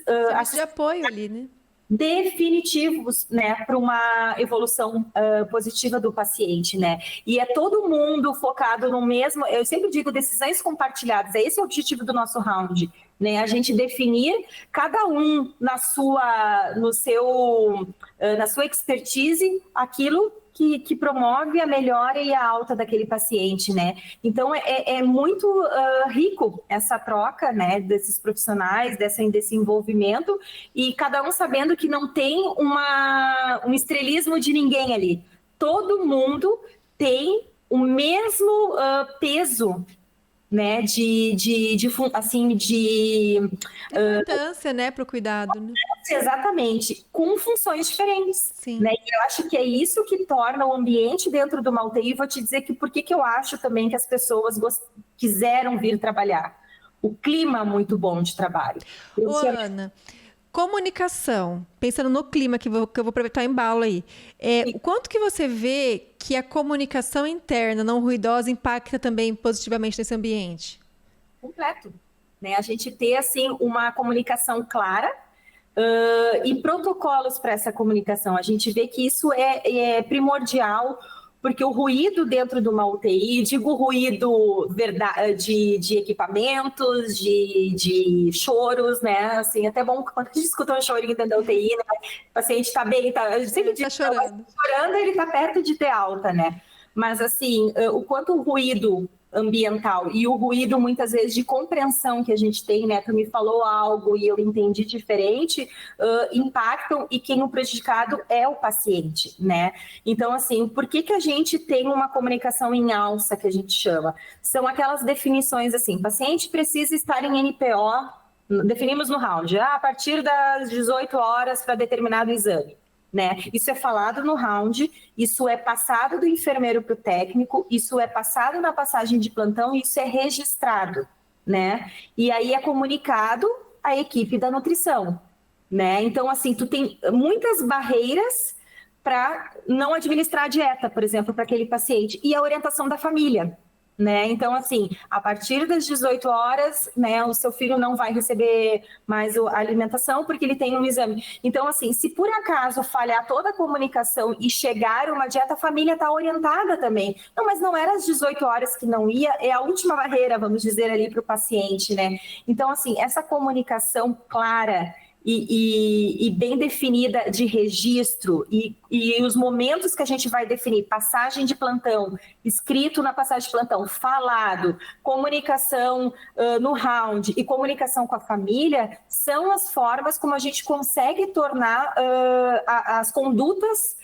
de apoio ali, né? Definitivos, né, para uma evolução positiva do paciente, né? E é todo mundo focado no mesmo. Eu sempre digo decisões compartilhadas. É esse o objetivo do nosso round, né? A gente definir cada um na sua expertise aquilo que promove a melhora e a alta daquele paciente, né? Então, é muito rico essa troca, né, desses profissionais, desse envolvimento, e cada um sabendo que não tem um estrelismo de ninguém ali. Todo mundo tem o mesmo peso né, importância, né, para o cuidado, né? Exatamente, com funções diferentes. Sim. Né? E eu acho que é isso que torna o ambiente dentro de uma UTI. Vou te dizer que por que eu acho também que as pessoas quiseram vir trabalhar. O clima muito bom de trabalho. Ô, Ana, comunicação, pensando no clima que eu vou aproveitar o embalo aí, o quanto que você vê que a comunicação interna não ruidosa impacta também positivamente nesse ambiente? Completo. Né? A gente ter, assim, uma comunicação clara e protocolos para essa comunicação. A gente vê que isso é primordial, porque o ruído dentro de uma UTI, digo ruído de equipamentos, de choros, né? Assim, até bom quando a gente escuta um chorinho dentro da UTI, né? O paciente está bem, a gente sempre diz, chorando. Chorando, ele está perto de ter alta, né? Mas, assim, o quanto o ruído ambiental e o ruído, muitas vezes, de compreensão que a gente tem, né? Tu me falou algo e eu entendi diferente, impactam, e quem o prejudicado é o paciente, né? Então, assim, por que a gente tem uma comunicação em alça, que a gente chama? São aquelas definições, assim, paciente precisa estar em NPO, definimos no round, a partir das 18 horas para determinado exame. Né? Isso é falado no round, isso é passado do enfermeiro para o técnico, isso é passado na passagem de plantão, isso é registrado, né? E aí é comunicado à equipe da nutrição, né? Então, assim, tu tem muitas barreiras para não administrar a dieta, por exemplo, para aquele paciente, e a orientação da família. Né? Então, assim, a partir das 18 horas, né, o seu filho não vai receber mais a alimentação porque ele tem um exame. Então, assim, se por acaso falhar toda a comunicação e chegar uma dieta, a família está orientada também. Não, mas não era às 18 horas que não ia, é a última barreira, vamos dizer, ali para o paciente, né? Então, assim, essa comunicação clara e bem definida de registro e os momentos que a gente vai definir, passagem de plantão, escrito na passagem de plantão, falado, comunicação no round e comunicação com a família, são as formas como a gente consegue tornar as condutas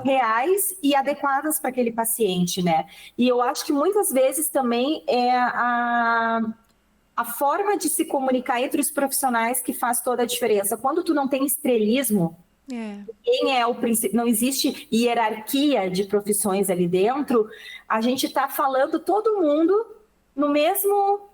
reais e adequadas para aquele paciente, né? E eu acho que muitas vezes também é a forma de se comunicar entre os profissionais que faz toda a diferença. Quando tu não tem estrelismo, quem é o principal, não existe hierarquia de profissões ali dentro, a gente está falando todo mundo no mesmo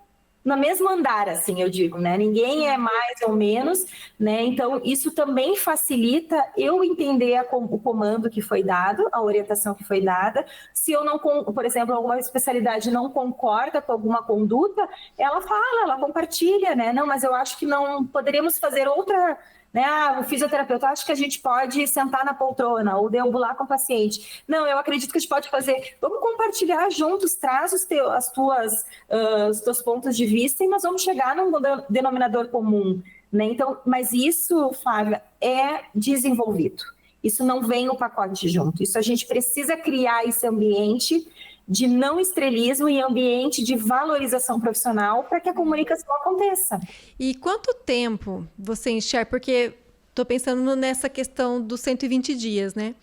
andar, assim, eu digo, né? Ninguém é mais ou menos, né? Então, isso também facilita eu entender o comando que foi dado, a orientação que foi dada. Se eu não, por exemplo, alguma especialidade não concorda com alguma conduta, ela fala, ela compartilha, né? Não, mas eu acho que não poderíamos fazer outra... Né? O fisioterapeuta, acho que a gente pode sentar na poltrona ou deambular com o paciente. Não, eu acredito que a gente pode fazer. Vamos compartilhar juntos, traz os teus pontos de vista, mas vamos chegar num denominador comum. Né? Então, mas isso, Flávia, é desenvolvido. Isso não vem o pacote junto. Isso a gente precisa criar esse ambiente de não estrelismo e ambiente de valorização profissional para que a comunicação aconteça. E quanto tempo você enxerga? Porque estou pensando nessa questão dos 120 dias, né?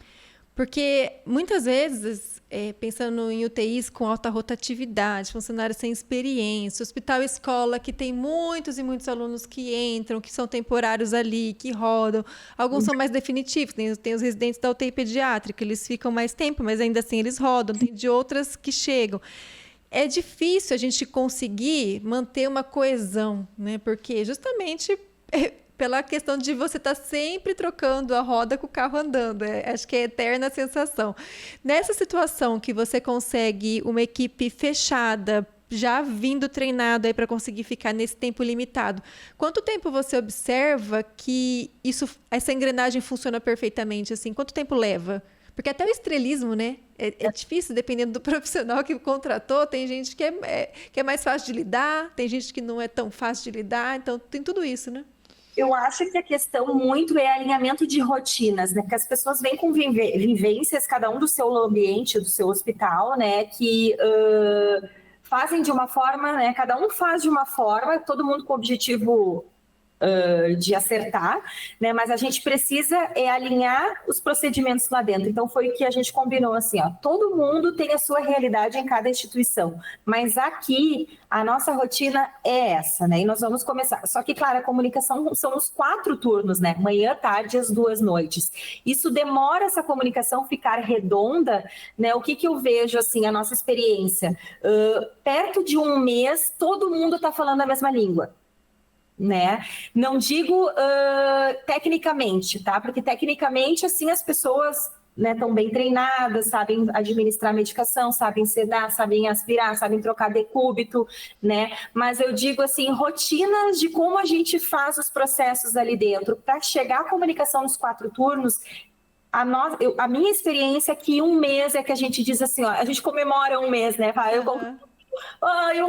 Porque muitas vezes, pensando em UTIs com alta rotatividade, funcionários sem experiência, hospital escola que tem muitos e muitos alunos que entram, que são temporários ali, que rodam. Alguns são mais definitivos, tem os residentes da UTI pediátrica, eles ficam mais tempo, mas ainda assim eles rodam. Tem de outras que chegam. É difícil a gente conseguir manter uma coesão, né? Porque justamente... pela questão de você estar sempre trocando a roda com o carro andando. Acho que é eterna sensação. Nessa situação que você consegue uma equipe fechada, já vindo treinado para conseguir ficar nesse tempo limitado, quanto tempo você observa que essa engrenagem funciona perfeitamente? Assim? Quanto tempo leva? Porque até o estrelismo, né? É difícil, dependendo do profissional que contratou. Tem gente que é mais fácil de lidar, tem gente que não é tão fácil de lidar. Então, tem tudo isso, né? Eu acho que a questão muito é alinhamento de rotinas, né? Porque as pessoas vêm com vivências, cada um do seu ambiente, do seu hospital, né? Que fazem de uma forma, né? Cada um faz de uma forma, todo mundo com objetivo de acertar, né? Mas a gente precisa alinhar os procedimentos lá dentro. Então foi o que a gente combinou assim, ó, todo mundo tem a sua realidade em cada instituição, mas aqui a nossa rotina é essa, né? E nós vamos começar. Só que, claro, a comunicação são os 4 turnos, né? Manhã, tarde, as 2 noites. Isso demora essa comunicação ficar redonda, né? O que eu vejo, assim, a nossa experiência? Perto de um mês, todo mundo está falando a mesma língua. Né? Não digo tecnicamente, tá? Porque tecnicamente, assim, as pessoas estão bem treinadas, sabem administrar medicação, sabem sedar, sabem aspirar, sabem trocar decúbito, né? Mas eu digo assim, rotinas de como a gente faz os processos ali dentro para chegar à comunicação nos 4 turnos. A minha experiência é que um mês é que a gente diz assim, ó, a gente comemora um mês, né?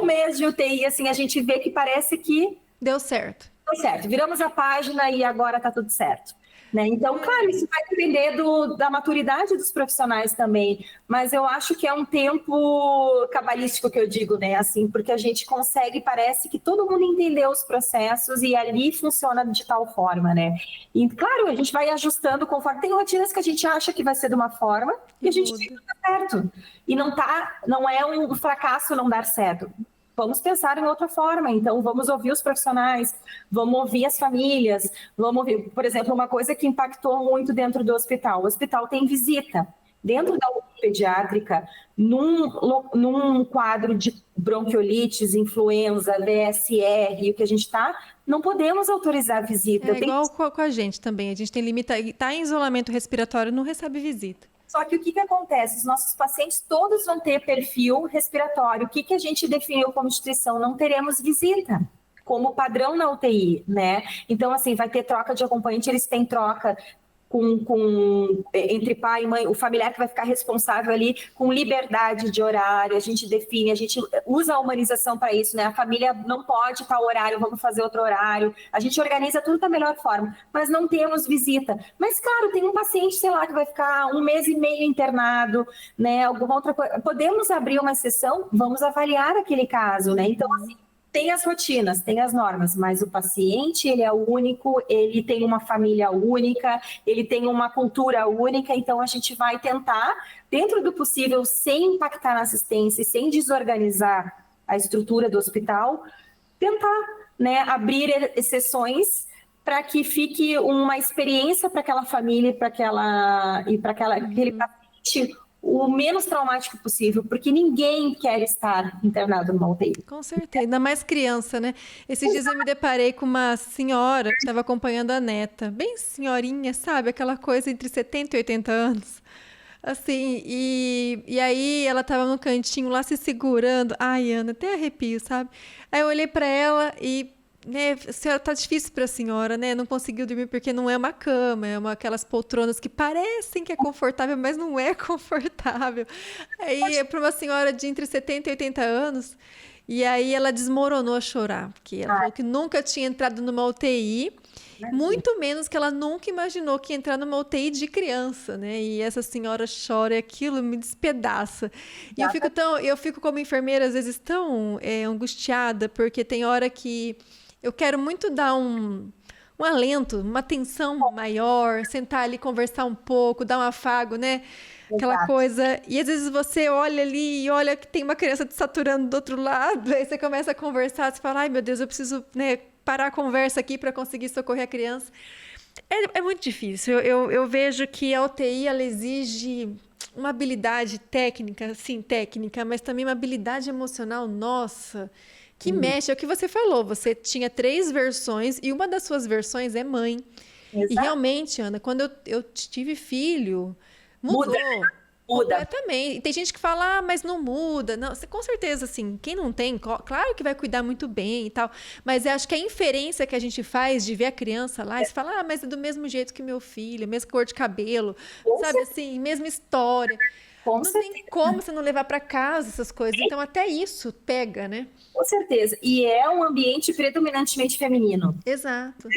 Um mês de UTI, assim, a gente vê que parece que deu certo. Deu certo, viramos a página e agora tá tudo certo. Né? Então, claro, isso vai depender da maturidade dos profissionais também, mas eu acho que é um tempo cabalístico que eu digo, né? Assim, porque a gente consegue, parece que todo mundo entendeu os processos e ali funciona de tal forma, né? E, claro, a gente vai ajustando conforme. Tem rotinas que a gente acha que vai ser de uma forma e a gente fica certo. E não é um fracasso não dar certo. Vamos pensar em outra forma, então vamos ouvir os profissionais, vamos ouvir as famílias, vamos ouvir, por exemplo, uma coisa que impactou muito dentro do hospital. O hospital tem visita. Dentro da UTI pediátrica, num quadro de bronquiolites, influenza, VSR, o que a gente está, não podemos autorizar visita. Igual com a gente também, a gente tem está em isolamento respiratório, não recebe visita. Só que o que acontece? Os nossos pacientes todos vão ter perfil respiratório. O que a gente definiu como instituição? Não teremos visita, como padrão na UTI, né? Então, assim, vai ter troca de acompanhante, eles têm troca entre pai e mãe, o familiar que vai ficar responsável ali com liberdade de horário, a gente define, a gente usa a humanização para isso, né? A família não pode tal horário, vamos fazer outro horário, a gente organiza tudo da melhor forma, mas não temos visita. Mas, claro, tem um paciente, sei lá, que vai ficar 1 mês e meio internado, né? Alguma outra coisa. Podemos abrir uma sessão, vamos avaliar aquele caso, né? Então, assim, tem as rotinas, tem as normas, mas o paciente, ele é único, ele tem uma família única, ele tem uma cultura única, então a gente vai tentar, dentro do possível, sem impactar na assistência e sem desorganizar a estrutura do hospital, tentar, né, abrir exceções para que fique uma experiência para aquela família e para aquele paciente o menos traumático possível, porque ninguém quer estar internado numa UTI. Com certeza, ainda mais criança, né? Esses dias eu me deparei com uma senhora que estava acompanhando a neta, bem senhorinha, sabe? Aquela coisa entre 70 e 80 anos. Assim, e aí ela estava no cantinho lá se segurando. Ai, Ana, até arrepio, sabe? Aí eu olhei para ela e... né, a senhora, tá difícil para a senhora, né? Não conseguiu dormir porque não é uma cama, aquelas poltronas que parecem que é confortável, mas não é confortável. Aí é para uma senhora de entre 70 e 80 anos, e aí ela desmoronou a chorar, porque ela falou que nunca tinha entrado numa UTI, muito menos que ela nunca imaginou que ia entrar numa UTI de criança, né? E essa senhora chora e aquilo me despedaça. E eu fico como enfermeira, às vezes, tão angustiada, porque tem hora que eu quero muito dar um alento, uma atenção maior, sentar ali, conversar um pouco, dar um afago, né? Aquela Exato. coisa. E às vezes você olha ali e olha que tem uma criança te saturando do outro lado, aí você começa a conversar, você fala, ai meu Deus, eu preciso, né, parar a conversa aqui para conseguir socorrer a criança. É muito difícil. Eu vejo que a UTI, ela exige uma habilidade técnica, sim, técnica, mas também uma habilidade emocional, nossa, que mexe. É o que você falou, você tinha 3 versões e uma das suas versões é mãe. Exato. E realmente, Ana, quando eu tive filho, mudou. Muda. Completamente. E tem gente que fala, mas não muda. Não, com certeza, assim, quem não tem, claro que vai cuidar muito bem e tal, mas eu acho que a inferência que a gente faz de ver a criança lá, e você fala, mas é do mesmo jeito que meu filho, mesma cor de cabelo, sabe assim, mesma história. Não tem como você não levar para casa essas coisas. Então, até isso pega, né? Com certeza. E é um ambiente predominantemente feminino. Exato.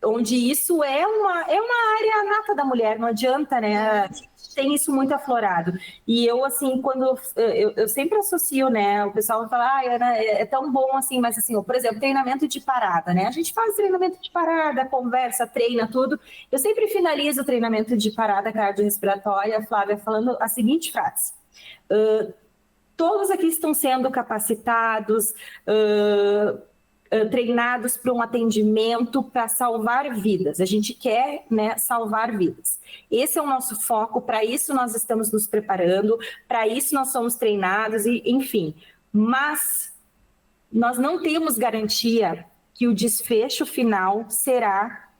Onde isso é uma área nata da mulher, não adianta, né? tem isso muito aflorado. E eu, assim, quando eu sempre associo, né? O pessoal vai falar, Ana, é tão bom assim, mas assim, por exemplo, treinamento de parada, né? A gente faz treinamento de parada, conversa, treina, tudo. Eu sempre finalizo o treinamento de parada cardiorrespiratória, Flávia, falando a seguinte frase. Todos aqui estão sendo capacitados, treinados para um atendimento para salvar vidas. A gente quer, né, salvar vidas. Esse é o nosso foco, para isso nós estamos nos preparando, para isso nós somos treinados, e, enfim. Mas nós não temos garantia que o desfecho final será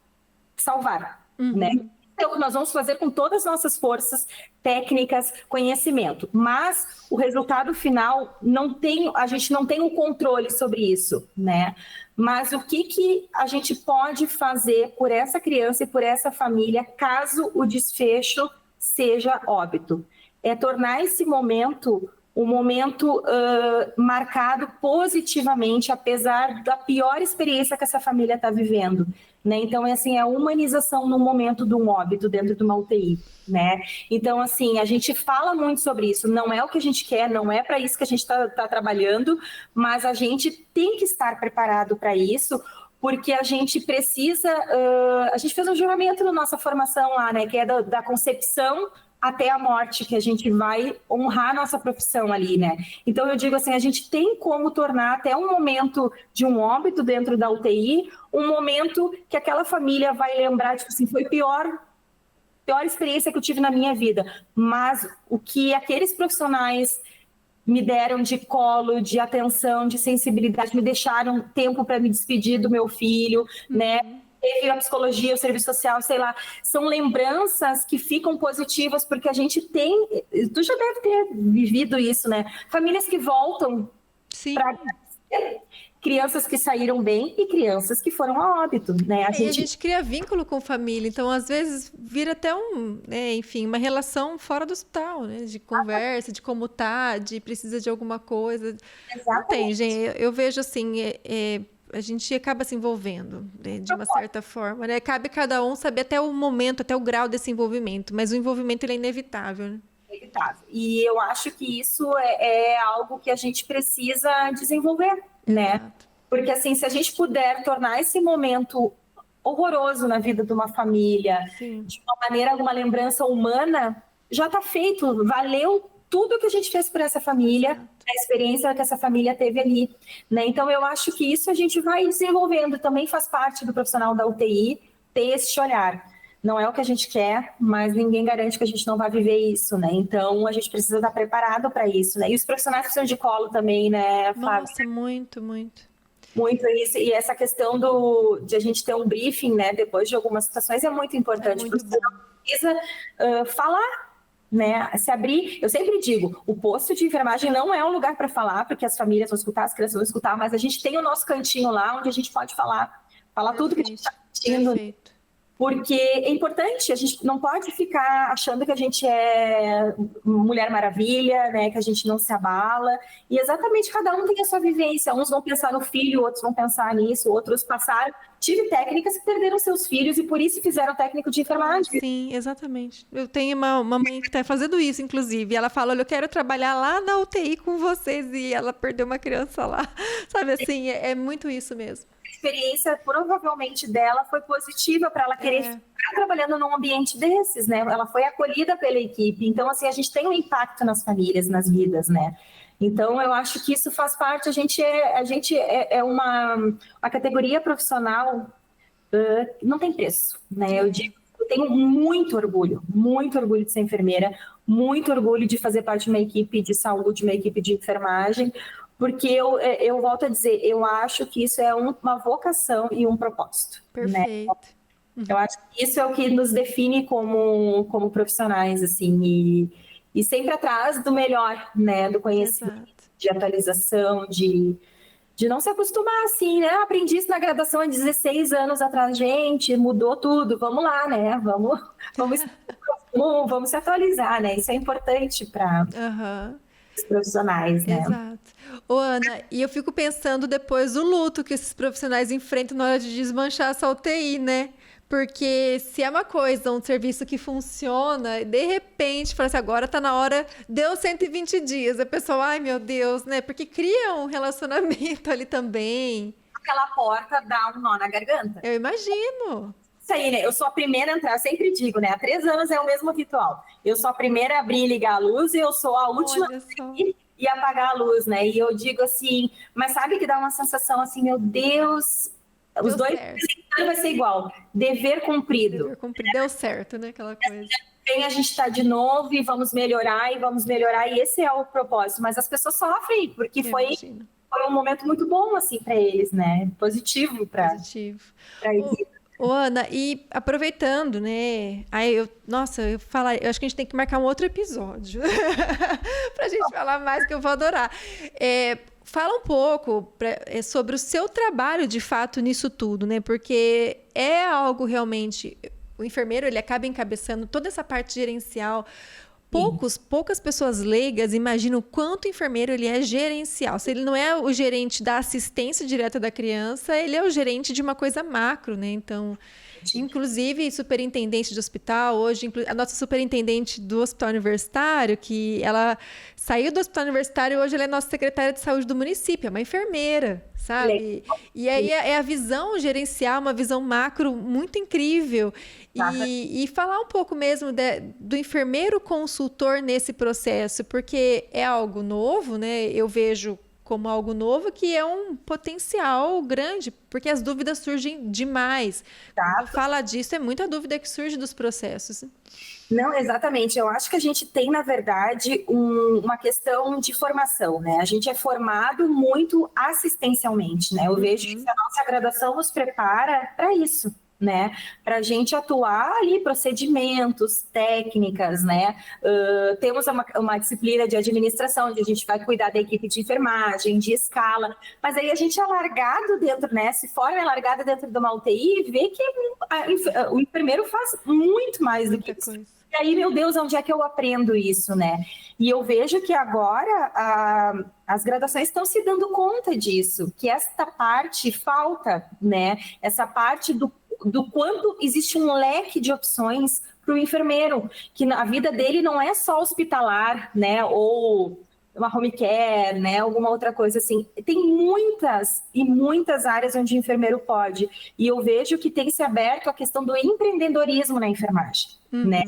salvar, né? É o que nós vamos fazer com todas as nossas forças técnicas, conhecimento. Mas o resultado final a gente não tem um controle sobre isso, né? Mas o que a gente pode fazer por essa criança e por essa família, caso o desfecho seja óbito? É tornar esse momento um momento marcado positivamente, apesar da pior experiência que essa família está vivendo, né? Então, é a humanização no momento de um óbito dentro de uma UTI, né? Então, assim, a gente fala muito sobre isso, não é o que a gente quer, não é para isso que a gente está trabalhando, mas a gente tem que estar preparado para isso, porque a gente precisa... a gente fez um juramento na nossa formação lá, né? Que é da concepção até a morte, que a gente vai honrar a nossa profissão ali, né? Então, eu digo assim, a gente tem como tornar até um momento de um óbito dentro da UTI, um momento que aquela família vai lembrar, tipo assim, foi a pior experiência que eu tive na minha vida, mas o que aqueles profissionais me deram de colo, de atenção, de sensibilidade, me deixaram tempo para me despedir do meu filho, né? Teve a psicologia, o serviço social, sei lá, são lembranças que ficam positivas, porque a gente tem, tu já deve ter vivido isso, né? Famílias que voltam para crianças que saíram bem e crianças que foram a óbito, né? A gente cria vínculo com família, então às vezes vira até enfim, uma relação fora do hospital, né? De conversa, de como tá, de precisa de alguma coisa. Exatamente. Não tem, gente, eu vejo assim, a gente acaba se envolvendo, né, de uma certa forma, né? Cabe cada um saber até o momento, até o grau desse envolvimento, mas o envolvimento ele é inevitável, né? Inevitável. E eu acho que isso é algo que a gente precisa desenvolver, né? Exato. Porque assim, se a gente puder tornar esse momento horroroso na vida de uma família, Sim. de uma maneira, uma lembrança humana, já está feito, valeu tudo que a gente fez por essa família, a experiência que essa família teve ali, né? Então, eu acho que isso a gente vai desenvolvendo, também faz parte do profissional da UTI ter esse olhar. Não é o que a gente quer, mas ninguém garante que a gente não vai viver isso, né? Então, a gente precisa estar preparado para isso, né? E os profissionais precisam de colo também, né, Flávia? Nossa, muito. Muito isso, e essa questão de a gente ter um briefing, né, depois de algumas situações é muito importante, porque você não precisa falar, né, se abrir. Eu sempre digo, o posto de enfermagem não é um lugar para falar, porque as famílias vão escutar, as crianças vão escutar, mas a gente tem o nosso cantinho lá, onde a gente pode falar tudo que a gente está sentindo. Perfeito. Porque é importante, a gente não pode ficar achando que a gente é Mulher Maravilha, né, que a gente não se abala, e exatamente cada um tem a sua vivência, uns vão pensar no filho, outros vão pensar nisso, outros passaram, tive técnicas que perderam seus filhos e por isso fizeram técnico de enfermagem. Sim, exatamente. Eu tenho uma mãe que está fazendo isso, inclusive, e ela fala, olha, eu quero trabalhar lá na UTI com vocês, e ela perdeu uma criança lá, sabe assim, é muito isso mesmo. A experiência provavelmente dela foi positiva para ela querer ficar trabalhando num ambiente desses, né? Ela foi acolhida pela equipe, então assim a gente tem um impacto nas famílias, nas vidas, né? Então eu acho que isso faz parte. A gente é uma categoria profissional não tem preço, né? Eu tenho muito orgulho de ser enfermeira, muito orgulho de fazer parte de uma equipe de saúde, uma equipe de enfermagem. Porque eu volto a dizer, eu acho que isso é uma vocação e um propósito. Perfeito. Né? Eu acho que isso é o que nos define como profissionais, assim, e sempre atrás do melhor, né? Do conhecimento, exato, de atualização, de não se acostumar assim, né? Aprendi isso na graduação há 16 anos atrás, gente, mudou tudo, vamos lá, né? Vamos se atualizar, né? Isso é importante para os profissionais, né? Exato. Ô, Ana, e eu fico pensando depois o luto que esses profissionais enfrentam na hora de desmanchar essa UTI, né? Porque se é uma coisa, um serviço que funciona, de repente, fala assim, agora tá na hora, deu 120 dias. A pessoa, ai meu Deus, né? Porque cria um relacionamento ali também. Aquela porta dá um nó na garganta. Eu imagino. Isso aí, né? Eu sou a primeira a entrar, eu sempre digo, né? Há 3 anos é o mesmo ritual. Eu sou a primeira a abrir e ligar a luz e eu sou a última a abrir e apagar a luz, né? E eu digo assim, mas sabe que dá uma sensação assim, meu Deus, os dois vai ser igual, dever cumprido. Dever cumprido, deu certo, né? Aquela coisa. A gente está de novo e vamos melhorar, e esse é o propósito. Mas as pessoas sofrem, porque foi um momento muito bom, assim, para eles, né? Positivo para eles. Ô, Ana, e aproveitando, né? Aí eu acho que a gente tem que marcar um outro episódio pra gente falar mais, que eu vou adorar. Fala um pouco sobre o seu trabalho, de fato, nisso tudo, né? Porque é algo realmente... O enfermeiro, ele acaba encabeçando toda essa parte gerencial. Poucas pessoas leigas imaginam o quanto o enfermeiro ele é gerencial. Se ele não é o gerente da assistência direta da criança, ele é o gerente de uma coisa macro, né? Então, inclusive, superintendente de hospital, hoje, a nossa superintendente do hospital universitário, que ela saiu do hospital universitário, hoje ela é nossa secretária de saúde do município, é uma enfermeira, sabe? E aí é a visão gerencial, uma visão macro muito incrível. E falar um pouco mesmo do enfermeiro consultor nesse processo, porque é algo novo, né? Eu vejo como algo novo que é um potencial grande, porque as dúvidas surgem demais. Quando fala disso, é muita dúvida que surge dos processos. Não, exatamente. Eu acho que a gente tem, na verdade, uma questão de formação, né? A gente é formado muito assistencialmente, né? Eu vejo que a nossa graduação nos prepara para isso, né? Para a gente atuar ali, procedimentos, técnicas, né? Temos uma disciplina de administração, onde a gente vai cuidar da equipe de enfermagem, de escala, mas aí a gente é largado dentro, né? Se forma é largada dentro de uma UTI e vê que o enfermeiro faz muito mais do que isso. E aí, meu Deus, onde é que eu aprendo isso, né? E eu vejo que agora as graduações estão se dando conta disso, que esta parte falta, né? Essa parte do quanto existe um leque de opções para o enfermeiro, que a vida dele não é só hospitalar, né? Ou uma home care, né? Alguma outra coisa assim. Tem muitas áreas onde o enfermeiro pode. E eu vejo que tem se aberto a questão do empreendedorismo na enfermagem, né?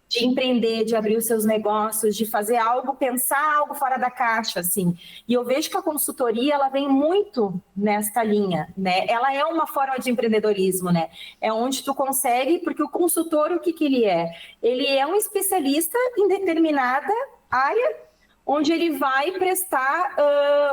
De empreender, de abrir os seus negócios, de fazer algo, pensar algo fora da caixa, assim. E eu vejo que a consultoria, ela vem muito nesta linha, né? Ela é uma forma de empreendedorismo, né? É onde tu consegue, porque o consultor, o que ele é? Ele é um especialista em determinada área, onde ele vai prestar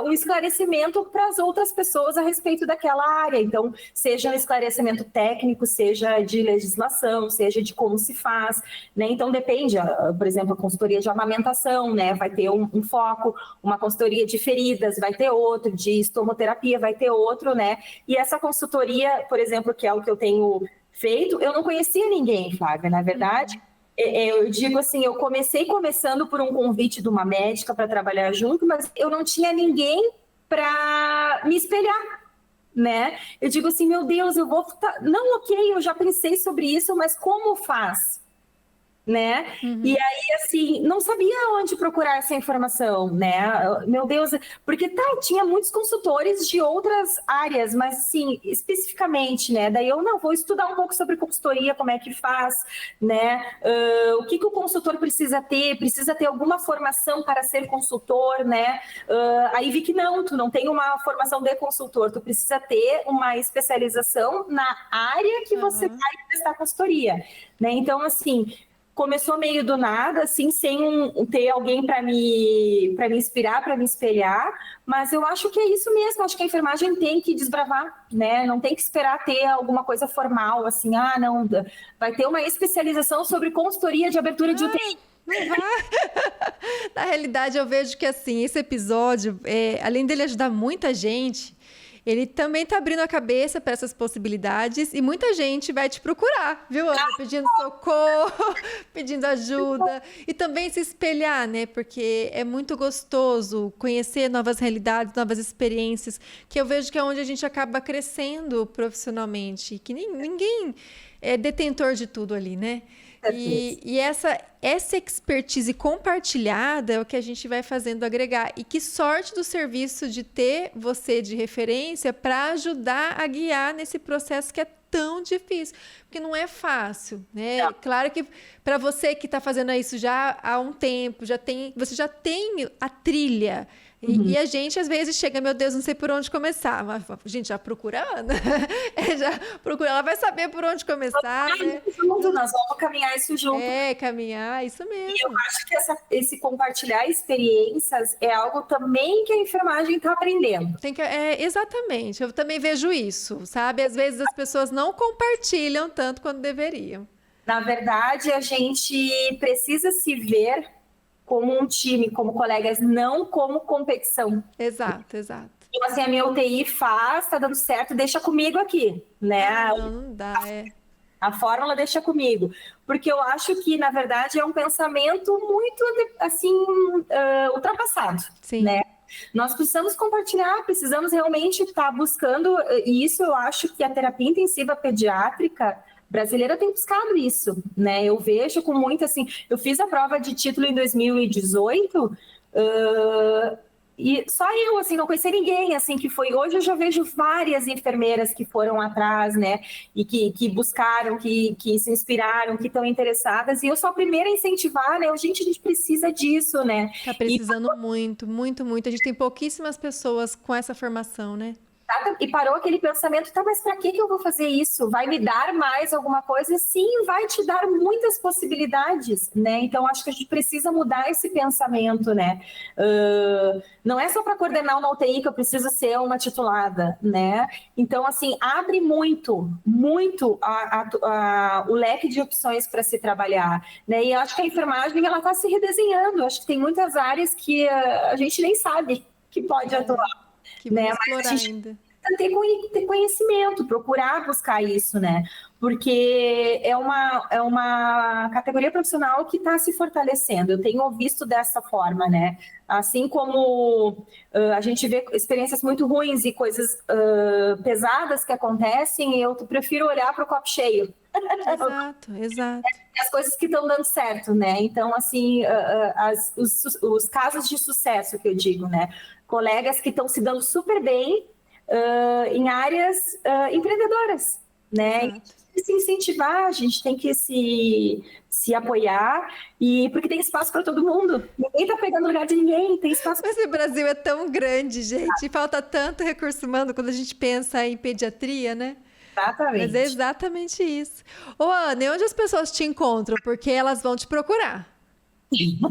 um esclarecimento para as outras pessoas a respeito daquela área. Então, seja um esclarecimento técnico, seja de legislação, seja de como se faz, né? Então, depende, por exemplo, a consultoria de amamentação, né? Vai ter um foco, uma consultoria de feridas, vai ter outro, de estomoterapia, vai ter outro, né? E essa consultoria, por exemplo, que é o que eu tenho feito, eu não conhecia ninguém, Flávia, na verdade. Eu digo assim, eu comecei começando por um convite de uma médica para trabalhar junto, mas eu não tinha ninguém para me espelhar, né? Eu digo assim, meu Deus, eu vou... Não, ok, eu já pensei sobre isso, mas como faz? Né? E aí, assim, não sabia onde procurar essa informação, né? Meu Deus, porque tinha muitos consultores de outras áreas, mas assim, especificamente, né? Daí eu vou estudar um pouco sobre consultoria, como é que faz, né? O que o consultor precisa ter alguma formação para ser consultor, né? Aí vi que tu não tem uma formação de consultor, tu precisa ter uma especialização na área que você vai prestar consultoria, né? Então, assim, começou meio do nada, assim, sem ter alguém para me inspirar, para me espelhar, mas eu acho que é isso mesmo, acho que a enfermagem tem que desbravar, né? Não tem que esperar ter alguma coisa formal, assim, não, vai ter uma especialização sobre consultoria de abertura de UTI. Na realidade, eu vejo que, assim, esse episódio, além dele ajudar muita gente, ele também está abrindo a cabeça para essas possibilidades e muita gente vai te procurar, viu, Ana? Pedindo socorro, pedindo ajuda e também se espelhar, né? Porque é muito gostoso conhecer novas realidades, novas experiências, que eu vejo que é onde a gente acaba crescendo profissionalmente, que ninguém é detentor de tudo ali, né? E essa expertise compartilhada é o que a gente vai fazendo agregar. E que sorte do serviço de ter você de referência para ajudar a guiar nesse processo que é tão difícil, porque não é fácil, né? Não. Claro que para você que está fazendo isso já há um tempo, você já tem a trilha. E a gente, às vezes, chega, meu Deus, não sei por onde começar. Mas, gente, já procura a Ana. Já procura, ela vai saber por onde começar. Né? Junto, nós vamos caminhar isso junto. Caminhar, isso mesmo. E eu acho que esse compartilhar experiências é algo também que a enfermagem está aprendendo. Exatamente, eu também vejo isso, sabe? Às vezes as pessoas não compartilham tanto quanto deveriam. Na verdade, a gente precisa se ver como um time, como colegas, não como competição. Exato. Então, assim, a minha UTI tá dando certo, deixa comigo aqui, né? Não dá, A fórmula deixa comigo. Porque eu acho que, na verdade, é um pensamento muito, assim, ultrapassado, Sim. né? Nós precisamos compartilhar, precisamos realmente estar buscando, e isso eu acho que a terapia intensiva pediátrica brasileira tem buscado isso, né? Eu vejo com muito, assim, eu fiz a prova de título em 2018, e só eu, assim, não conheci ninguém, assim, que foi. Hoje eu já vejo várias enfermeiras que foram atrás, né? E que buscaram, que se inspiraram, que estão interessadas. E eu sou a primeira a incentivar, né? Gente, a gente precisa disso, né? Tá precisando muito. A gente tem pouquíssimas pessoas com essa formação, né? E parou aquele pensamento, tá, mas para que eu vou fazer isso? Vai me dar mais alguma coisa? Sim, vai te dar muitas possibilidades, né? Então, acho que a gente precisa mudar esse pensamento, né? Não é só para coordenar uma UTI que eu preciso ser uma titulada, né? Então, assim, abre muito o leque de opções para se trabalhar, né? E acho que a enfermagem, ela está se redesenhando. Acho que tem muitas áreas que a gente nem sabe que pode atuar. Que né? Mas a gente ainda. Ter conhecimento, procurar buscar isso, né? Porque é uma categoria profissional que está se fortalecendo. Eu tenho visto dessa forma, né? Assim como a gente vê experiências muito ruins e coisas pesadas que acontecem, eu prefiro olhar para o copo cheio. Exato. As coisas que estão dando certo, né? Então, assim, os casos de sucesso que eu digo, né? Colegas que estão se dando super bem em áreas empreendedoras, né? E se incentivar, a gente tem que se apoiar, porque tem espaço para todo mundo. Ninguém está pegando lugar de ninguém, tem espaço. Mas o Brasil é tão grande, gente, falta tanto recurso humano quando a gente pensa em pediatria, né? Exatamente. Mas é exatamente isso. Ô, Ana, e onde as pessoas te encontram? Porque elas vão te procurar.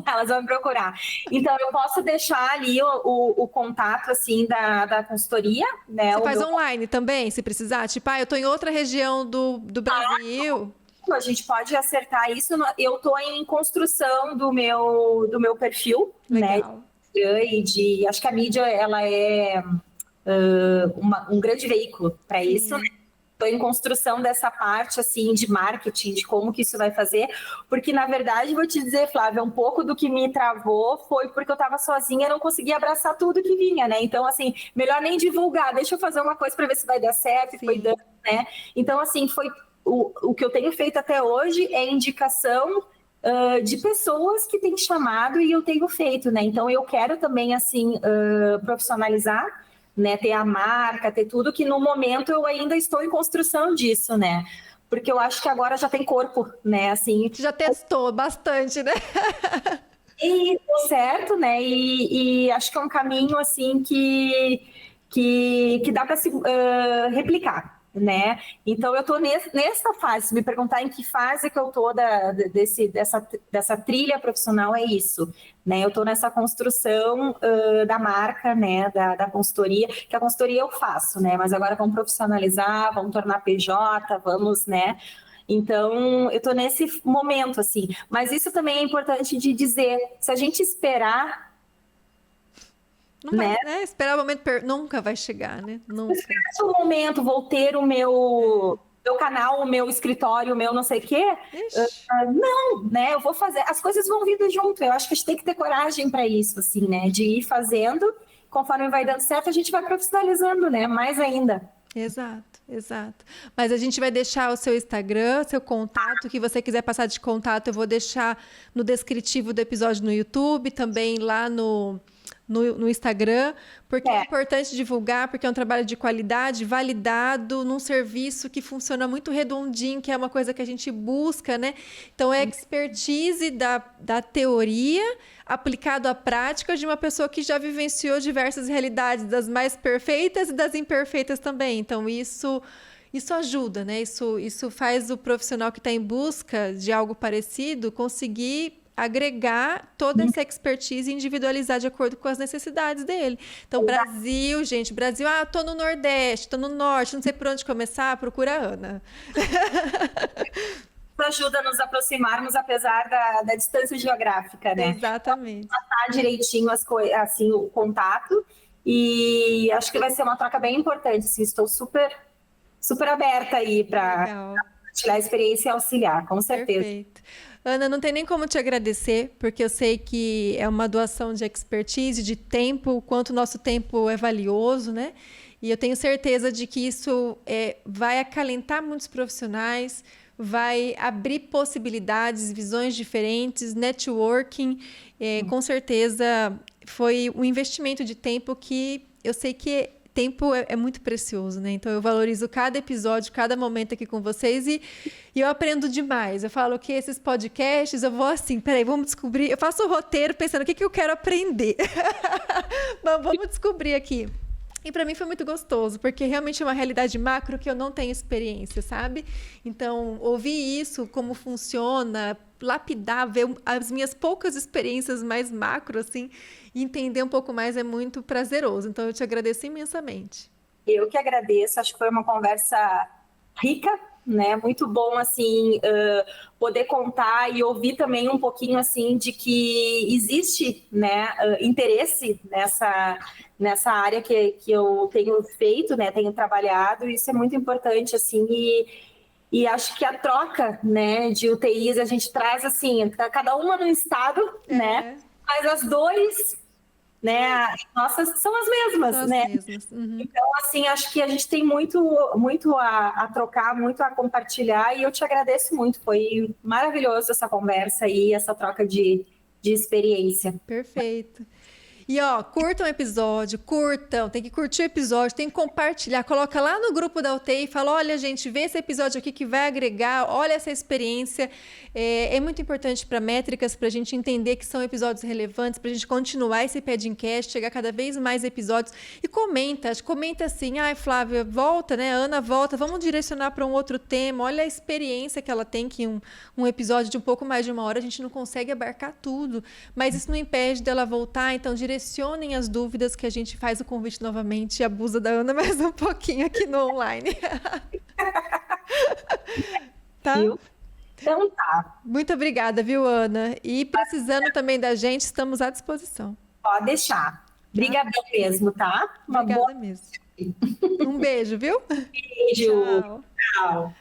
Elas vão me procurar. Então, eu posso deixar ali o contato, assim, da consultoria, né? Você faz online também, se precisar? Tipo, eu tô em outra região do Brasil. A gente pode acertar isso. Eu estou em construção do meu perfil, Legal. Né? E acho que a mídia, ela é um grande veículo para isso, né? Estou em construção dessa parte, assim, de marketing, de como que isso vai fazer, porque, na verdade, vou te dizer, Flávia, um pouco do que me travou foi porque eu estava sozinha e não conseguia abraçar tudo que vinha, né? Então, assim, melhor nem divulgar, deixa eu fazer uma coisa para ver se vai dar certo, e foi dando, né? Então, assim, foi o que eu tenho feito até hoje é indicação de pessoas que têm chamado e eu tenho feito, né? Então, eu quero também, assim, profissionalizar, né, ter a marca, ter tudo, que no momento eu ainda estou em construção disso, né? Porque eu acho que agora já tem corpo, né? Assim, já testou bastante, né? E deu certo, né? E acho que é um caminho assim que dá para se replicar, né? Então eu estou nessa fase. Se me perguntar em que fase que eu estou dessa trilha profissional, é isso, né? Eu estou nessa construção da marca, né? Da consultoria, que a consultoria eu faço, né? Mas agora vamos profissionalizar, vamos tornar PJ, vamos, né? Então, eu estou nesse momento, assim. Mas isso também é importante de dizer. Se a gente esperar, Não vai, né? Esperar o momento nunca vai chegar, né? Nunca. Esperar o momento, vou ter o meu canal, o meu escritório, o meu não sei o quê. Não, né? Eu vou fazer. As coisas vão vindo junto. Eu acho que a gente tem que ter coragem para isso, assim, né? De ir fazendo, conforme vai dando certo, a gente vai profissionalizando, né? Mais ainda. Exato, exato. Mas a gente vai deixar o seu Instagram, seu contato, o que você quiser passar de contato, eu vou deixar no descritivo do episódio no YouTube, também lá no Instagram, porque é importante divulgar, porque é um trabalho de qualidade, validado, num serviço que funciona muito redondinho, que é uma coisa que a gente busca, né? Então, é expertise da teoria aplicado à prática de uma pessoa que já vivenciou diversas realidades, das mais perfeitas e das imperfeitas também. Então, isso ajuda, né? Isso faz o profissional que está em busca de algo parecido conseguir agregar toda essa expertise e individualizar de acordo com as necessidades dele. Então, Brasil, tô no Nordeste, tô no Norte, não sei por onde começar, procura a Ana. Ajuda a nos aproximarmos, apesar da distância geográfica, né? Exatamente. Tratar direitinho assim, o contato, e acho que vai ser uma troca bem importante. Assim, estou super, super aberta aí para compartilhar a experiência e auxiliar, com certeza. Perfeito. Ana, não tem nem como te agradecer, porque eu sei que é uma doação de expertise, de tempo, o quanto o nosso tempo é valioso, né? E eu tenho certeza de que isso vai acalentar muitos profissionais, vai abrir possibilidades, visões diferentes, networking. Com certeza foi um investimento de tempo que eu sei que tempo é muito precioso, né? Então eu valorizo cada episódio, cada momento aqui com vocês e eu aprendo demais. Eu falo que esses podcasts, eu vou assim, peraí, vamos descobrir. Eu faço o roteiro pensando o que eu quero aprender. Mas vamos descobrir aqui. E para mim foi muito gostoso, porque realmente é uma realidade macro que eu não tenho experiência, sabe? Então, ouvir isso, como funciona, lapidar, ver as minhas poucas experiências mais macro, assim, e entender um pouco mais é muito prazeroso. Então, eu te agradeço imensamente. Eu que agradeço, acho que foi uma conversa rica, né? Muito bom, assim, poder contar e ouvir também um pouquinho, assim, de que existe, né, interesse nessa área que eu tenho feito, né, tenho trabalhado. Isso é muito importante, assim, e acho que a troca, né, de UTIs, a gente traz, assim, cada uma no estado, né, mas as dores, né, nossas são as mesmas, são né? As mesmas. Uhum. Então, assim, acho que a gente tem muito a trocar, muito a compartilhar, e eu te agradeço muito. Foi maravilhoso essa conversa e essa troca de experiência. Perfeito. E ó, curtam o episódio, tem que curtir o episódio, tem que compartilhar, coloca lá no grupo da UTI e fala, olha gente, vê esse episódio aqui que vai agregar, olha essa experiência, é muito importante para métricas, para a gente entender que são episódios relevantes, para a gente continuar esse Pedcast, chegar cada vez mais episódios e comenta assim, ai Flávia, volta, né, Ana volta, vamos direcionar para um outro tema, olha a experiência que ela tem, que um episódio de um pouco mais de 1 hora a gente não consegue abarcar tudo, mas isso não impede dela voltar, então direcionem as dúvidas que a gente faz o convite novamente e abusa da Ana mais um pouquinho aqui no online. Tá? Então tá. Muito obrigada, viu, Ana? E precisando também da gente, estamos à disposição. Pode deixar. Obrigadão mesmo, tá? Obrigada mesmo. Um beijo, viu? Beijo. Tchau. Tchau.